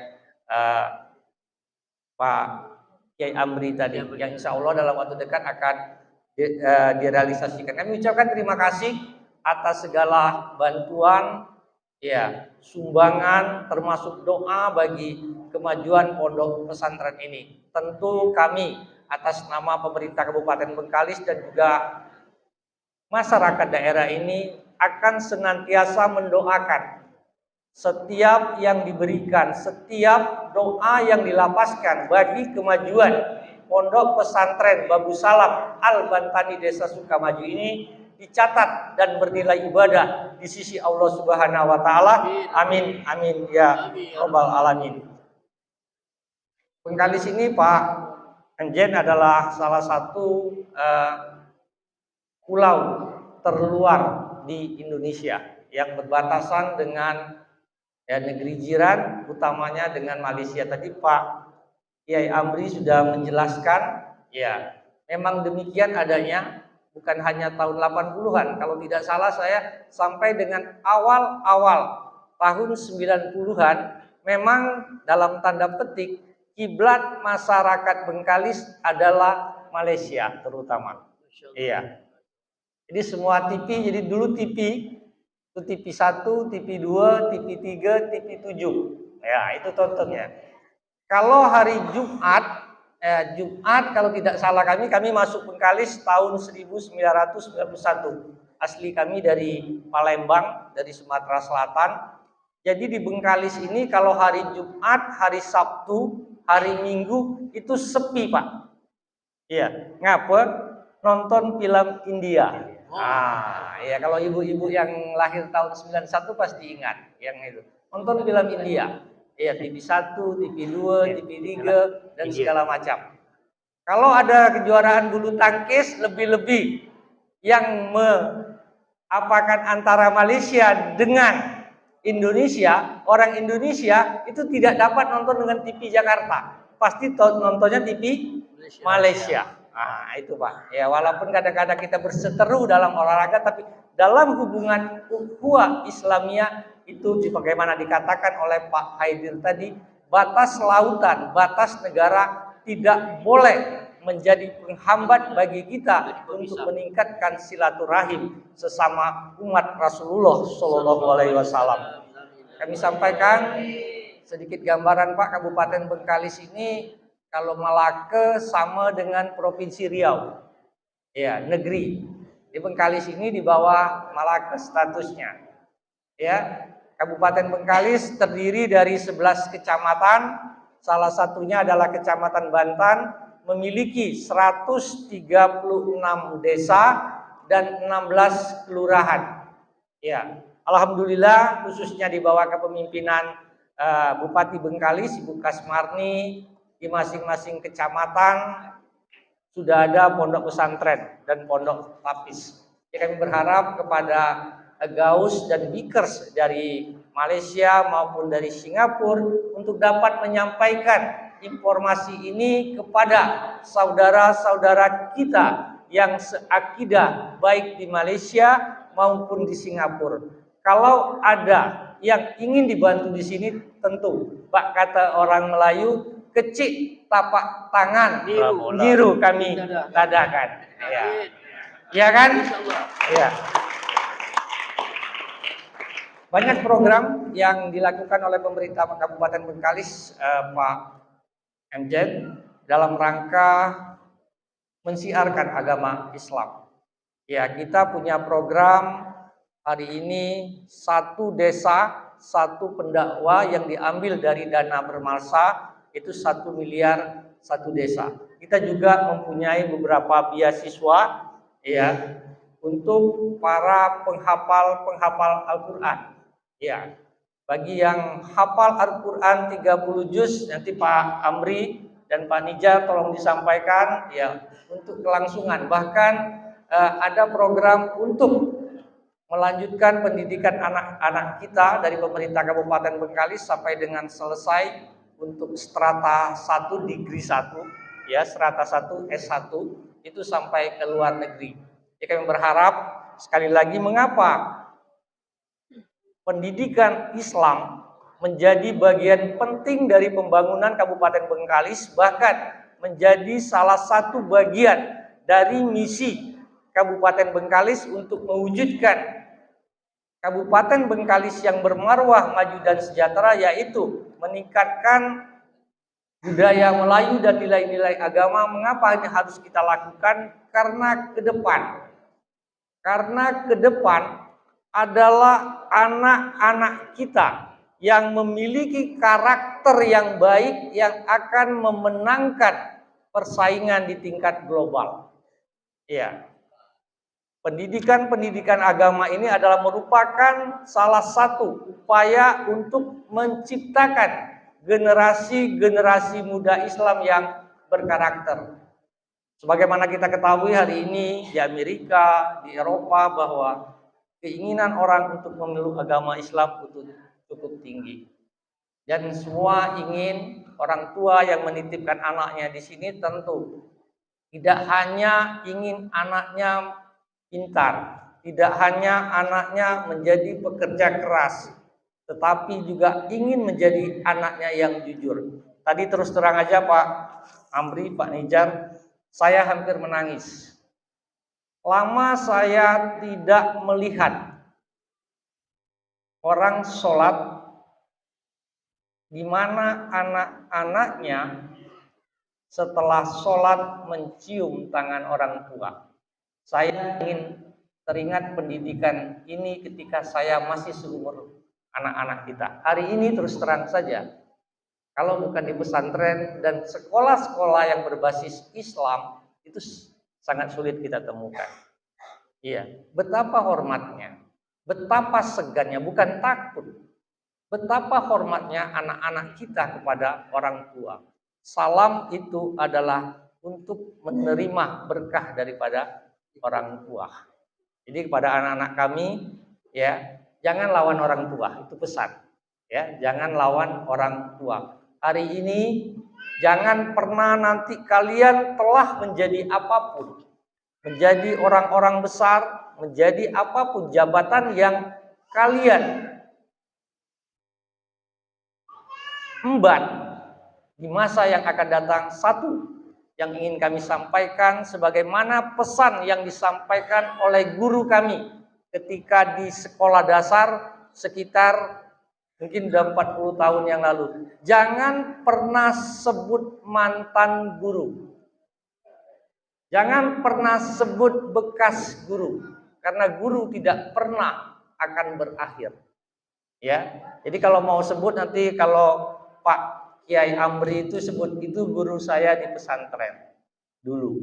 Pak Kiai Amri tadi, yang insya Allah dalam waktu dekat akan direalisasikan. Kami ucapkan terima kasih atas segala bantuan, ya, sumbangan, termasuk doa bagi kemajuan pondok pesantren ini. Tentu kami atas nama pemerintah Kabupaten Bengkalis dan juga masyarakat daerah ini akan senantiasa mendoakan setiap yang diberikan, setiap doa yang dilapaskan bagi kemajuan Pondok Pesantren Darussalam Al Bantani Desa Sukamaju ini dicatat dan bernilai ibadah di sisi Allah Subhanahu wa taala. Amin amin ya robbal alamin. Bengkalis ini Pak Anjen adalah salah satu pulau terluar di Indonesia yang berbatasan dengan negeri jiran, utamanya dengan Malaysia. Tadi Pak Kiai Amri sudah menjelaskan, ya memang demikian adanya, bukan hanya tahun 80-an. Kalau tidak salah saya sampai dengan awal-awal tahun 90-an, memang dalam tanda petik kiblat masyarakat Bengkalis adalah Malaysia terutama. Iya. Jadi semua TV, jadi dulu TV itu TV 1, TV 2, TV 3, TV 7. Ya, itu tontonnya. Kalau hari Jumat, Jumat kalau tidak salah kami masuk Bengkalis tahun 1991. Asli kami dari Palembang, dari Sumatera Selatan. Jadi di Bengkalis ini kalau hari Jumat, hari Sabtu, hari Minggu itu sepi, Pak. Iya, ngapa? Nonton film India. Ya kalau ibu-ibu yang lahir tahun 91 pasti ingat yang itu. Nonton film India. Ya, TV 1, TV 2, TV 3 dan segala macam. Kalau ada kejuaraan bulu tangkis lebih-lebih yang Apakah antara Malaysia dengan Indonesia, orang Indonesia itu tidak dapat nonton dengan TV Jakarta. Pasti nontonnya TV Malaysia. Nah, itu Pak. Ya, walaupun kadang-kadang kita berseteru dalam olahraga, tapi dalam hubungan ukhuwah Islamiyah itu sebagaimana dikatakan oleh Pak Haidir tadi, batas lautan, batas negara tidak boleh menjadi penghambat bagi kita untuk meningkatkan silaturahim sesama umat Rasulullah Shallallahu Alaihi Wasallam. Kami sampaikan sedikit gambaran Pak, Kabupaten Bengkalis ini kalau Malaka sama dengan Provinsi Riau, ya negeri. Di Bengkalis ini di bawah Malaka statusnya, ya. Kabupaten Bengkalis terdiri dari 11 kecamatan, salah satunya adalah Kecamatan Bantan, memiliki 136 desa dan 16 kelurahan. Ya, alhamdulillah khususnya di bawah kepemimpinan Bupati Bengkalis, Ibu Kasmarni, di masing-masing kecamatan sudah ada pondok pesantren dan pondok tapis. Kami berharap kepada Gaus dan Bikers dari Malaysia maupun dari Singapura untuk dapat menyampaikan informasi ini kepada saudara-saudara kita yang seakidah baik di Malaysia maupun di Singapura. Kalau ada yang ingin dibantu di sini, tentu Pak kata orang Melayu, kecil tapak tangan biru kami dadakan. Ya. Ya kan? Ya. Banyak program yang dilakukan oleh pemerintah Kabupaten Bengkalis, Pak MJ, dalam rangka mensiarkan agama Islam. Ya, kita punya program hari ini satu desa, satu pendakwa yang diambil dari dana bermalsa, itu 1 miliar satu desa. Kita juga mempunyai beberapa beasiswa ya untuk para penghafal Al-Qur'an. Ya. Bagi yang hafal Al-Qur'an 30 juz, nanti Pak Amri dan Pak Nijar tolong disampaikan ya untuk kelangsungan. Bahkan ada program untuk melanjutkan pendidikan anak-anak kita dari pemerintah Kabupaten Bengkalis sampai dengan selesai untuk strata 1 degree 1 ya, strata 1 S1 itu sampai ke luar negeri. Jadi kami berharap sekali lagi, mengapa pendidikan Islam menjadi bagian penting dari pembangunan Kabupaten Bengkalis, bahkan menjadi salah satu bagian dari misi Kabupaten Bengkalis untuk mewujudkan Kabupaten Bengkalis yang bermarwah, maju dan sejahtera, yaitu meningkatkan budaya Melayu dan nilai-nilai agama. Mengapa ini harus kita lakukan? Karena ke depan adalah anak-anak kita yang memiliki karakter yang baik yang akan memenangkan persaingan di tingkat global. Ya. Pendidikan agama ini adalah merupakan salah satu upaya untuk menciptakan generasi muda Islam yang berkarakter. Sebagaimana kita ketahui hari ini di Amerika, di Eropa, bahwa keinginan orang untuk memeluk agama Islam itu cukup tinggi. Dan semua ingin orang tua yang menitipkan anaknya di sini tentu tidak hanya ingin anaknya pintar, tidak hanya anaknya menjadi pekerja keras, tetapi juga ingin menjadi anaknya yang jujur. Tadi terus terang aja Pak Amri, Pak Nijar, saya hampir menangis. Lama saya tidak melihat orang sholat di mana anak-anaknya setelah sholat mencium tangan orang tua. Saya ingin teringat pendidikan ini ketika saya masih seumur anak-anak kita. Hari ini terus terang saja, kalau bukan di pesantren dan sekolah-sekolah yang berbasis Islam, itu sangat sulit kita temukan. Iya, betapa hormatnya, betapa segannya, bukan takut. Betapa hormatnya anak-anak kita kepada orang tua. Salam itu adalah untuk menerima berkah daripada orang tua. Jadi kepada anak-anak kami, ya, jangan lawan orang tua, itu pesan. Ya, jangan lawan orang tua. Hari ini jangan pernah nanti kalian telah menjadi apapun, menjadi orang-orang besar, menjadi apapun jabatan yang kalian emban di masa yang akan datang. Satu yang ingin kami sampaikan sebagaimana pesan yang disampaikan oleh guru kami ketika di sekolah dasar sekitar mungkin udah 40 tahun yang lalu. Jangan pernah sebut mantan guru. Jangan pernah sebut bekas guru, karena guru tidak pernah akan berakhir. Ya. Jadi kalau mau sebut nanti, kalau Pak Kiai Amri itu sebut itu guru saya di pesantren dulu.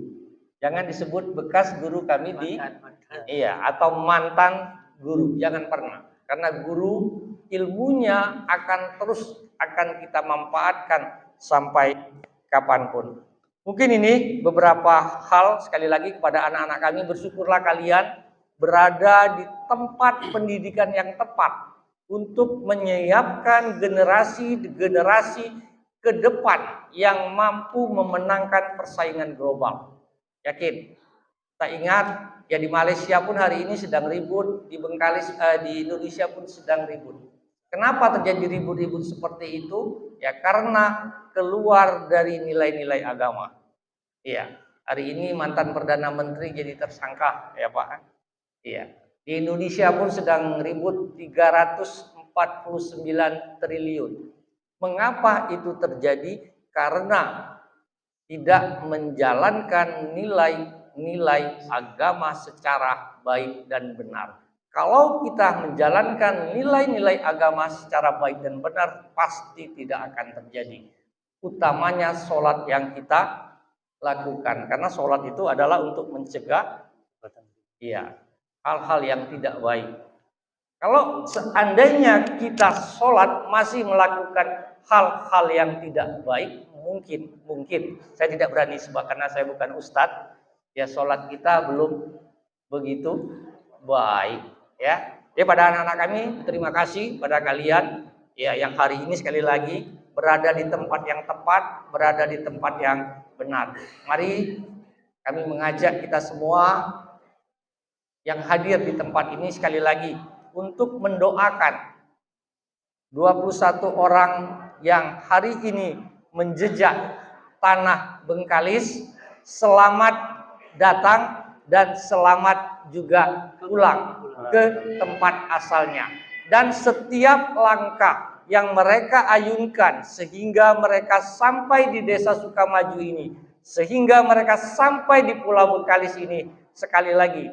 Jangan disebut bekas guru kami di atau mantan guru, jangan pernah. Karena guru ilmunya akan terus akan kita manfaatkan sampai kapanpun. Mungkin ini beberapa hal, sekali lagi kepada anak-anak kami, bersyukurlah kalian berada di tempat pendidikan yang tepat untuk menyiapkan generasi ke depan yang mampu memenangkan persaingan global. Yakin? Kita ingat ya, di Malaysia pun hari ini sedang ribut, di Bengkalis, di Indonesia pun sedang ribut. Kenapa terjadi ribut-ribut seperti itu? Ya karena keluar dari nilai-nilai agama. Iya, hari ini mantan Perdana Menteri jadi tersangka, ya Pak. Iya. Di Indonesia pun sedang ribut 349 triliun. Mengapa itu terjadi? Karena tidak menjalankan nilai-nilai agama secara baik dan benar. Kalau kita menjalankan nilai-nilai agama secara baik dan benar, pasti tidak akan terjadi. Utamanya sholat yang kita lakukan. Karena sholat itu adalah untuk mencegah hal-hal yang tidak baik. Kalau seandainya kita sholat masih melakukan hal-hal yang tidak baik, mungkin saya tidak berani sebab karena saya bukan ustadz, ya sholat kita belum begitu baik, ya. Jadi pada anak-anak kami, terima kasih pada kalian ya yang hari ini sekali lagi berada di tempat yang tepat, berada di tempat yang benar. Mari kami mengajak kita semua yang hadir di tempat ini sekali lagi untuk mendoakan 21 orang yang hari ini menjejak tanah Bengkalis, selamat datang dan selamat juga pulang ke tempat asalnya. Dan setiap langkah yang mereka ayunkan sehingga mereka sampai di Desa Sukamaju ini, sehingga mereka sampai di Pulau Bengkalis ini, sekali lagi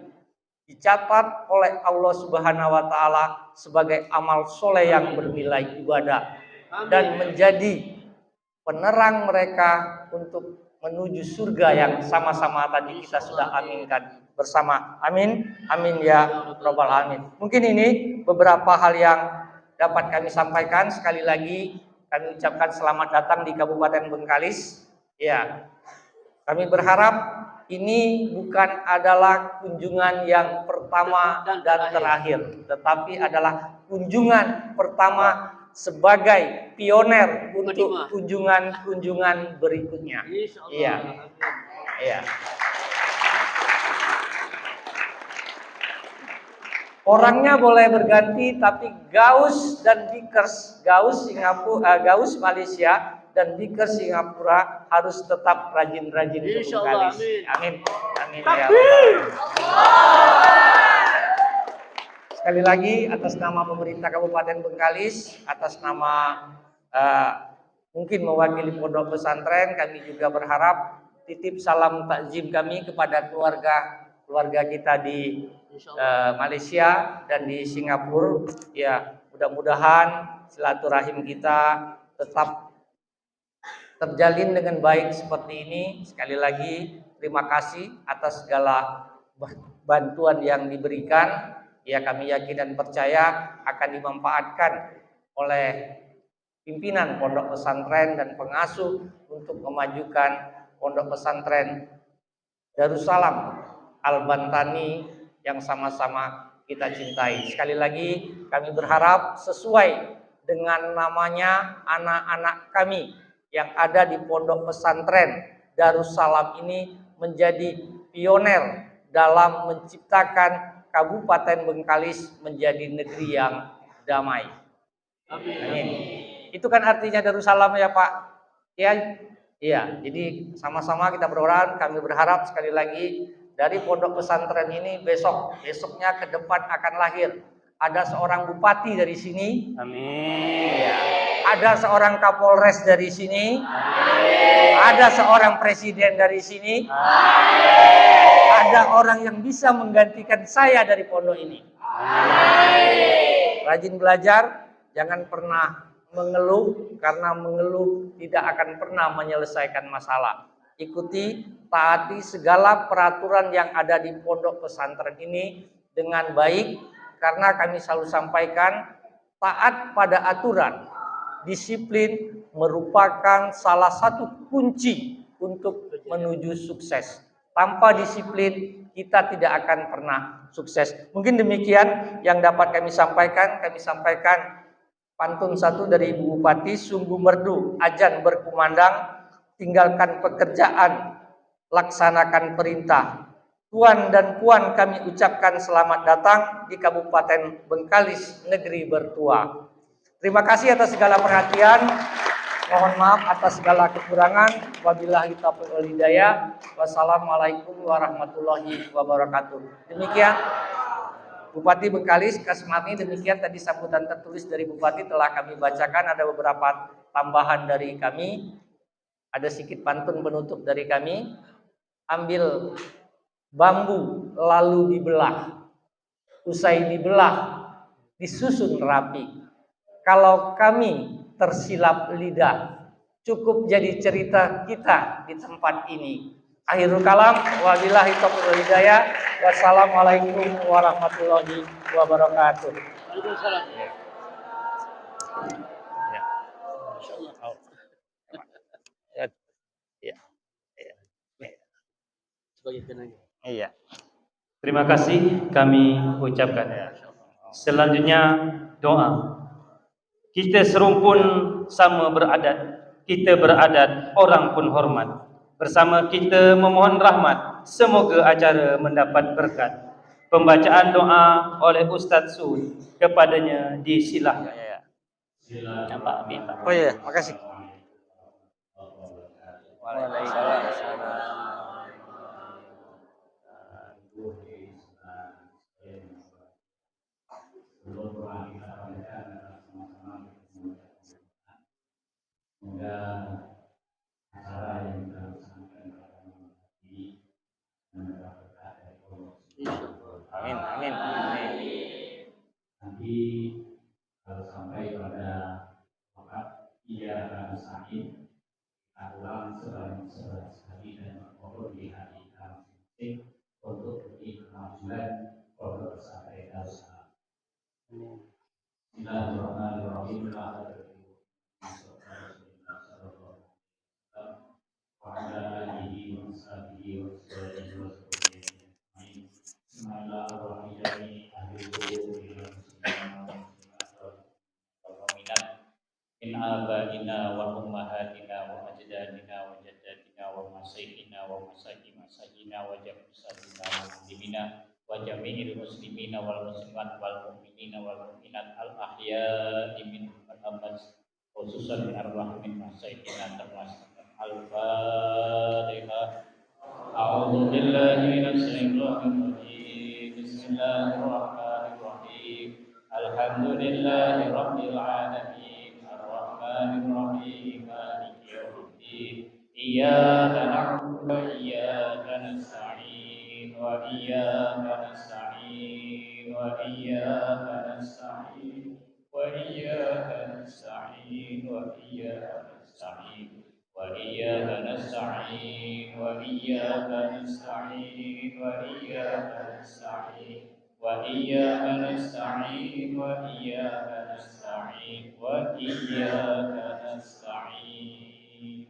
dicatat oleh Allah Subhanahu wa taala sebagai amal soleh yang bernilai ibadah dan menjadi penerang mereka untuk menuju surga yang sama-sama tadi kita sudah aminkan bersama. Amin. Amin ya rabbal alamin. Mungkin ini beberapa hal yang dapat kami sampaikan. Sekali lagi kami ucapkan selamat datang di Kabupaten Bengkalis. Ya. Kami berharap ini bukan adalah kunjungan yang pertama dan terakhir, tetapi adalah kunjungan pertama sebagai pioner untuk kunjungan-kunjungan berikutnya. Iya. Iya. Orangnya boleh berganti, tapi Gaus dan Bikers, Gaus Malaysia dan Bikers Singapura harus tetap rajin-rajin ke Bengkalis. Amin. Amin ya Allah. Sekali lagi atas nama pemerintah Kabupaten Bengkalis, atas nama mungkin mewakili pondok pesantren, kami juga berharap titip salam takzim kami kepada keluarga kita di Malaysia dan di Singapura. Ya, mudah-mudahan silaturahim kita tetap terjalin dengan baik seperti ini. Sekali lagi terima kasih atas segala bantuan yang diberikan. Ya, kami yakin dan percaya akan dimanfaatkan oleh pimpinan pondok pesantren dan pengasuh untuk memajukan pondok pesantren Darussalam Al-Bantani yang sama-sama kita cintai. Sekali lagi kami berharap sesuai dengan namanya anak-anak kami yang ada di pondok pesantren Darussalam ini menjadi pioner dalam menciptakan Kabupaten Bengkalis menjadi negeri yang damai. Amin. Itu kan artinya Darussalam ya Pak. Ya, iya. Jadi sama-sama kita berdoa. Kami berharap sekali lagi dari pondok pesantren ini besoknya ke depan akan lahir ada seorang bupati dari sini. Amin. Iya. Ada seorang Kapolres dari sini. Amin. Ada seorang presiden dari sini. Amin. Ada orang yang bisa menggantikan saya dari pondok ini. Amin. Rajin belajar, jangan pernah mengeluh, karena mengeluh tidak akan pernah menyelesaikan masalah. Ikuti, taati segala peraturan yang ada di pondok pesantren ini dengan baik, karena kami selalu sampaikan taat pada aturan, disiplin merupakan salah satu kunci untuk menuju sukses. Tanpa disiplin kita tidak akan pernah sukses. Mungkin demikian yang dapat kami sampaikan. Kami sampaikan pantun satu dari Ibu Bupati, sungguh merdu ajan berkumandang, tinggalkan pekerjaan, laksanakan perintah. Tuan dan puan kami ucapkan selamat datang di Kabupaten Bengkalis, negeri bertua. Terima kasih atas segala perhatian. Mohon maaf atas segala kekurangan. Wabillahi taufiq wal hidayah. Wassalamualaikum warahmatullahi wabarakatuh. Demikian Bupati Bengkalis Kasmani, demikian tadi sambutan tertulis dari Bupati telah kami bacakan. Ada beberapa tambahan dari kami. Ada sedikit pantun penutup dari kami. Ambil bambu lalu dibelah. Usai dibelah disusun rapi. Kalau kami tersilap lidah, cukup jadi cerita kita di tempat ini. Akhirul kalam, wabillahi taufiq wal hidayah. Wassalamualaikum warahmatullahi wabarakatuh. Waalaikumsalam. Iya. Terima kasih kami ucapkan. Selanjutnya doa. Kita serumpun sama beradat, kita beradat orang pun hormat. Bersama kita memohon rahmat, semoga acara mendapat berkat. Pembacaan doa oleh Ustaz Su kepadanya disilahkan. Nampak Abi, Pak. Oh iya, makasih. Waalaikumsalam. Semoga acara yang kita laksanakan ini mendapat berkah dari Allah. Amin, amin, amin. Nanti kalau sampai pada waktu ia akan sakin, ulang sebanyak sekali dan berfoto di hati kita masing-masing untuk demi kemajuan pondok pesantren Darussalam. Bismillahirrahmanirrahim. Min abaina wa ummahatina wa ajdadina wa jaddatina wa masyaykhina wa masayina wa jami'ina wa muslimina wa jami'il muslimina wal muslimat wal mu'minina wal mu'minat al ahya'i minhum wal amwat khususan min arwahmin masaykhina termasuk al-Fatihah. A'udzu billahi minasy syaithanir rajim. Bismillahirrahmanirrahim. Alhamdulillahi rabbil alamin. Ar-Rahmanir-Rahim. Maliki yaumiddin. Iyyaka na'budu wa iyyaka nasta'in. Wa iyyaka nasta'in. Wa iyyaka nasta'in. Wa iyyaka nasta'in. Wa iyyaka nasta'in. وإياك نستعين وإياك نستعين وإياك نستعين وإياك نستعين وإياك نستعين وإياك نستعين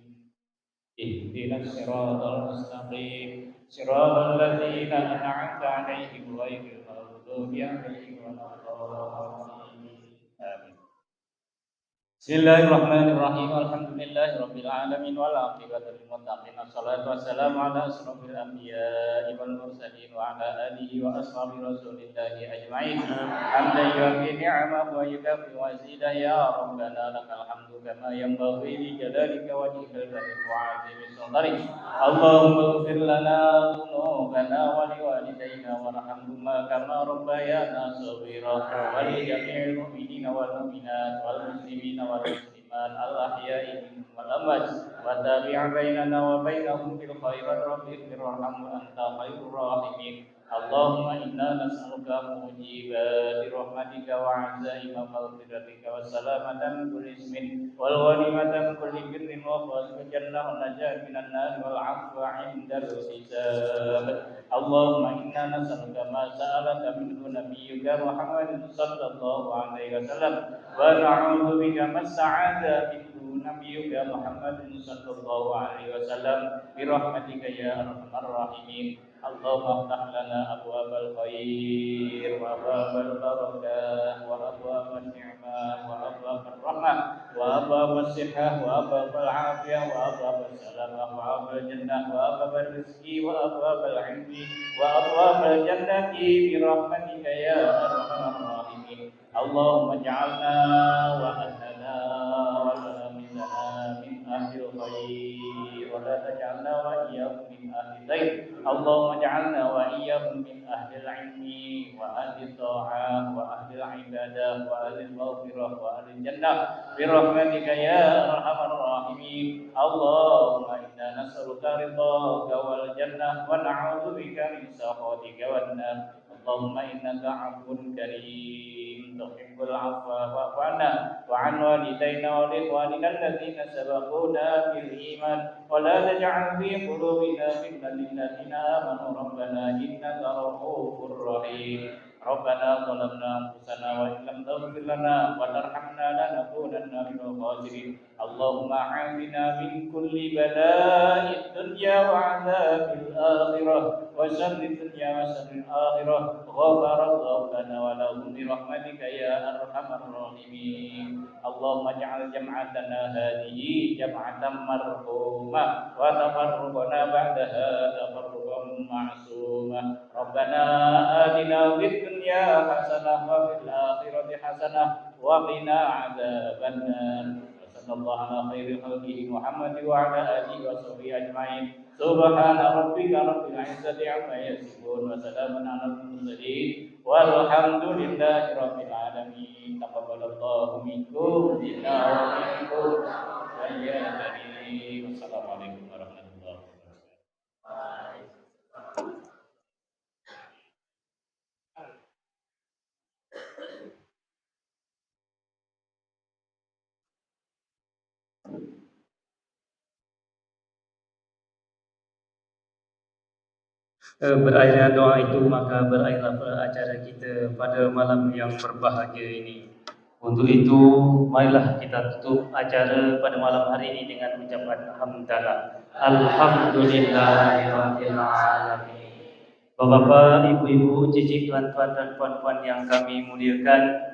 اهدنا الصراط المستقيم صراط الذين أنعمت عليهم غير المغضوب عليهم ولا الضالين آمين. Bismillahirrahmanirrahim. Alhamdulillahi alamin wal aqibatu lil muttaqin. Wassalatu wassalamu ala asrofil anbiya'i wal mursalin wa ala alihi wa ashabi rasulillahi ajma'in. Hamdan yu'affi ni'amahu wa yukafi mazidah ya rabbana lakal hamdu kama yanbaghi li jalalika wajhikal karim wa 'azimi sultanik. Allahumma ighfir lana dhunubana wa liwalidayna warhamhuma kama rabbayana shaghira wa li jami'il mu'minina wal mu'minat wal muslimina والمسلمات الأحياء منهم والأموات وتابع بيننا وبينهم بالخيرات رب اغفر وارحم وأنت خير الراحمين. اللهم إنا نسألك موجبات رحمتك وعزائم مغفرتك والسلامة من كل اسم والغنيمة من كل بر وفوز الجنة والنجاة من النار والعفو عند الحساب. اللهم إنا نسألك ما سألك منه نبيك محمد صلى الله عليه وسلم ونعوذ بك ما استعاذ منه نبيك محمد صلى الله عليه وسلم برحمتك يا أرحم الراحمين. اللهم افتح لنا أبواب الخير وأبواب البركة وأبواب النعمة وأبواب الرحمة وأبواب الصحة وأبواب العافية وأبواب السلامة وأبواب الجنة وأبواب الرزق وأبواب العلم وأبواب الجنة برحمتك يا أرحم الراحمين. اللهم اجعلنا وأهلنا وتلاميذنا من أهل الخير ولا تجعلنا وإياهم من أهل الخير. اللهم اجعلنا وإياهم من أهل العلم وأهل الطاعة وأهل العبادة وأهل المغفرة وأهل الجنة برحمتك يا أرحم الراحمين. اللهم إنا نسألك رضاك والجنة ونعوذ بك من سخطك والنار. اللهم إنك عفو كريم تحب العفو فاعف عنا وعن والدينا وإخواننا الذين سبقونا بالإيمان ولا تجعل في قلوبنا غلا للذين آمنوا ربنا إنك رؤوف رحيم. ربنا ظلمنا أنفسنا وإن لم تغفر لنا وترحمنا لنكونن من الخاسرين. اللهم عافنا من كل بلاء الدنيا وعذاب الآخرة وشر الدنيا وشر الآخرة. غفر الله لنا ولهم برحمتك يا أرحم الراحمين. اللهم اجعل جمعتنا هذه جمعة مرحومة وتفرقنا بعدها تفرقا معصوما. ربنا آتنا في الدنيا حسنة وفي الآخرة حسنة وقنا عذاب النار. وصلى الله على خير خلقه محمد وعلى آله وصحبه أجمعين. سبحان ربك رب العزة عما يصفون وسلام على المرسلين والحمد لله رب العالمين. تقبل الله منكم منا ومنكم ويا كريم. السلام عليكم ورحمة الله وبركاته. Berakhirnya doa itu, maka berakhirlah acara kita pada malam yang berbahagia ini. Untuk itu, marilah kita tutup acara pada malam hari ini dengan ucapan hamdalah. Alhamdulillahirabbil alamin. Bapak-bapak, ibu-ibu, cicit, tuan-tuan dan puan-puan yang kami muliakan,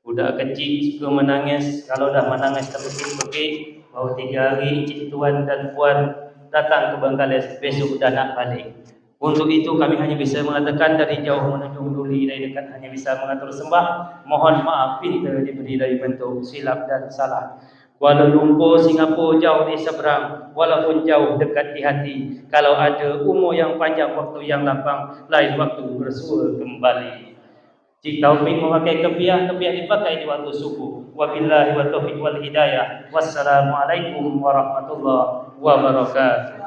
budak kecil suka menangis. Kalau dah menangis terpekik-pekik, baru 3 hari cicit tuan dan puan datang ke Bangkalis, besok dah nak balik. Untuk itu kami hanya bisa mengatakan dari jauh menuju duli, dari dekat hanya bisa mengatur sembah. Mohon maaf bila diberi dari bentuk silap dan salah. Kuala Lumpur, Singapura jauh di seberang, walaupun jauh dekat di hati. Kalau ada umur yang panjang, waktu yang lapang, lain waktu bersua kembali. Jika taufik memakai kepiah dipakai di waktu subuh. Wabillahi wa taufiq wal hidayah. Wassalamualaikum warahmatullahi wabarakatuh.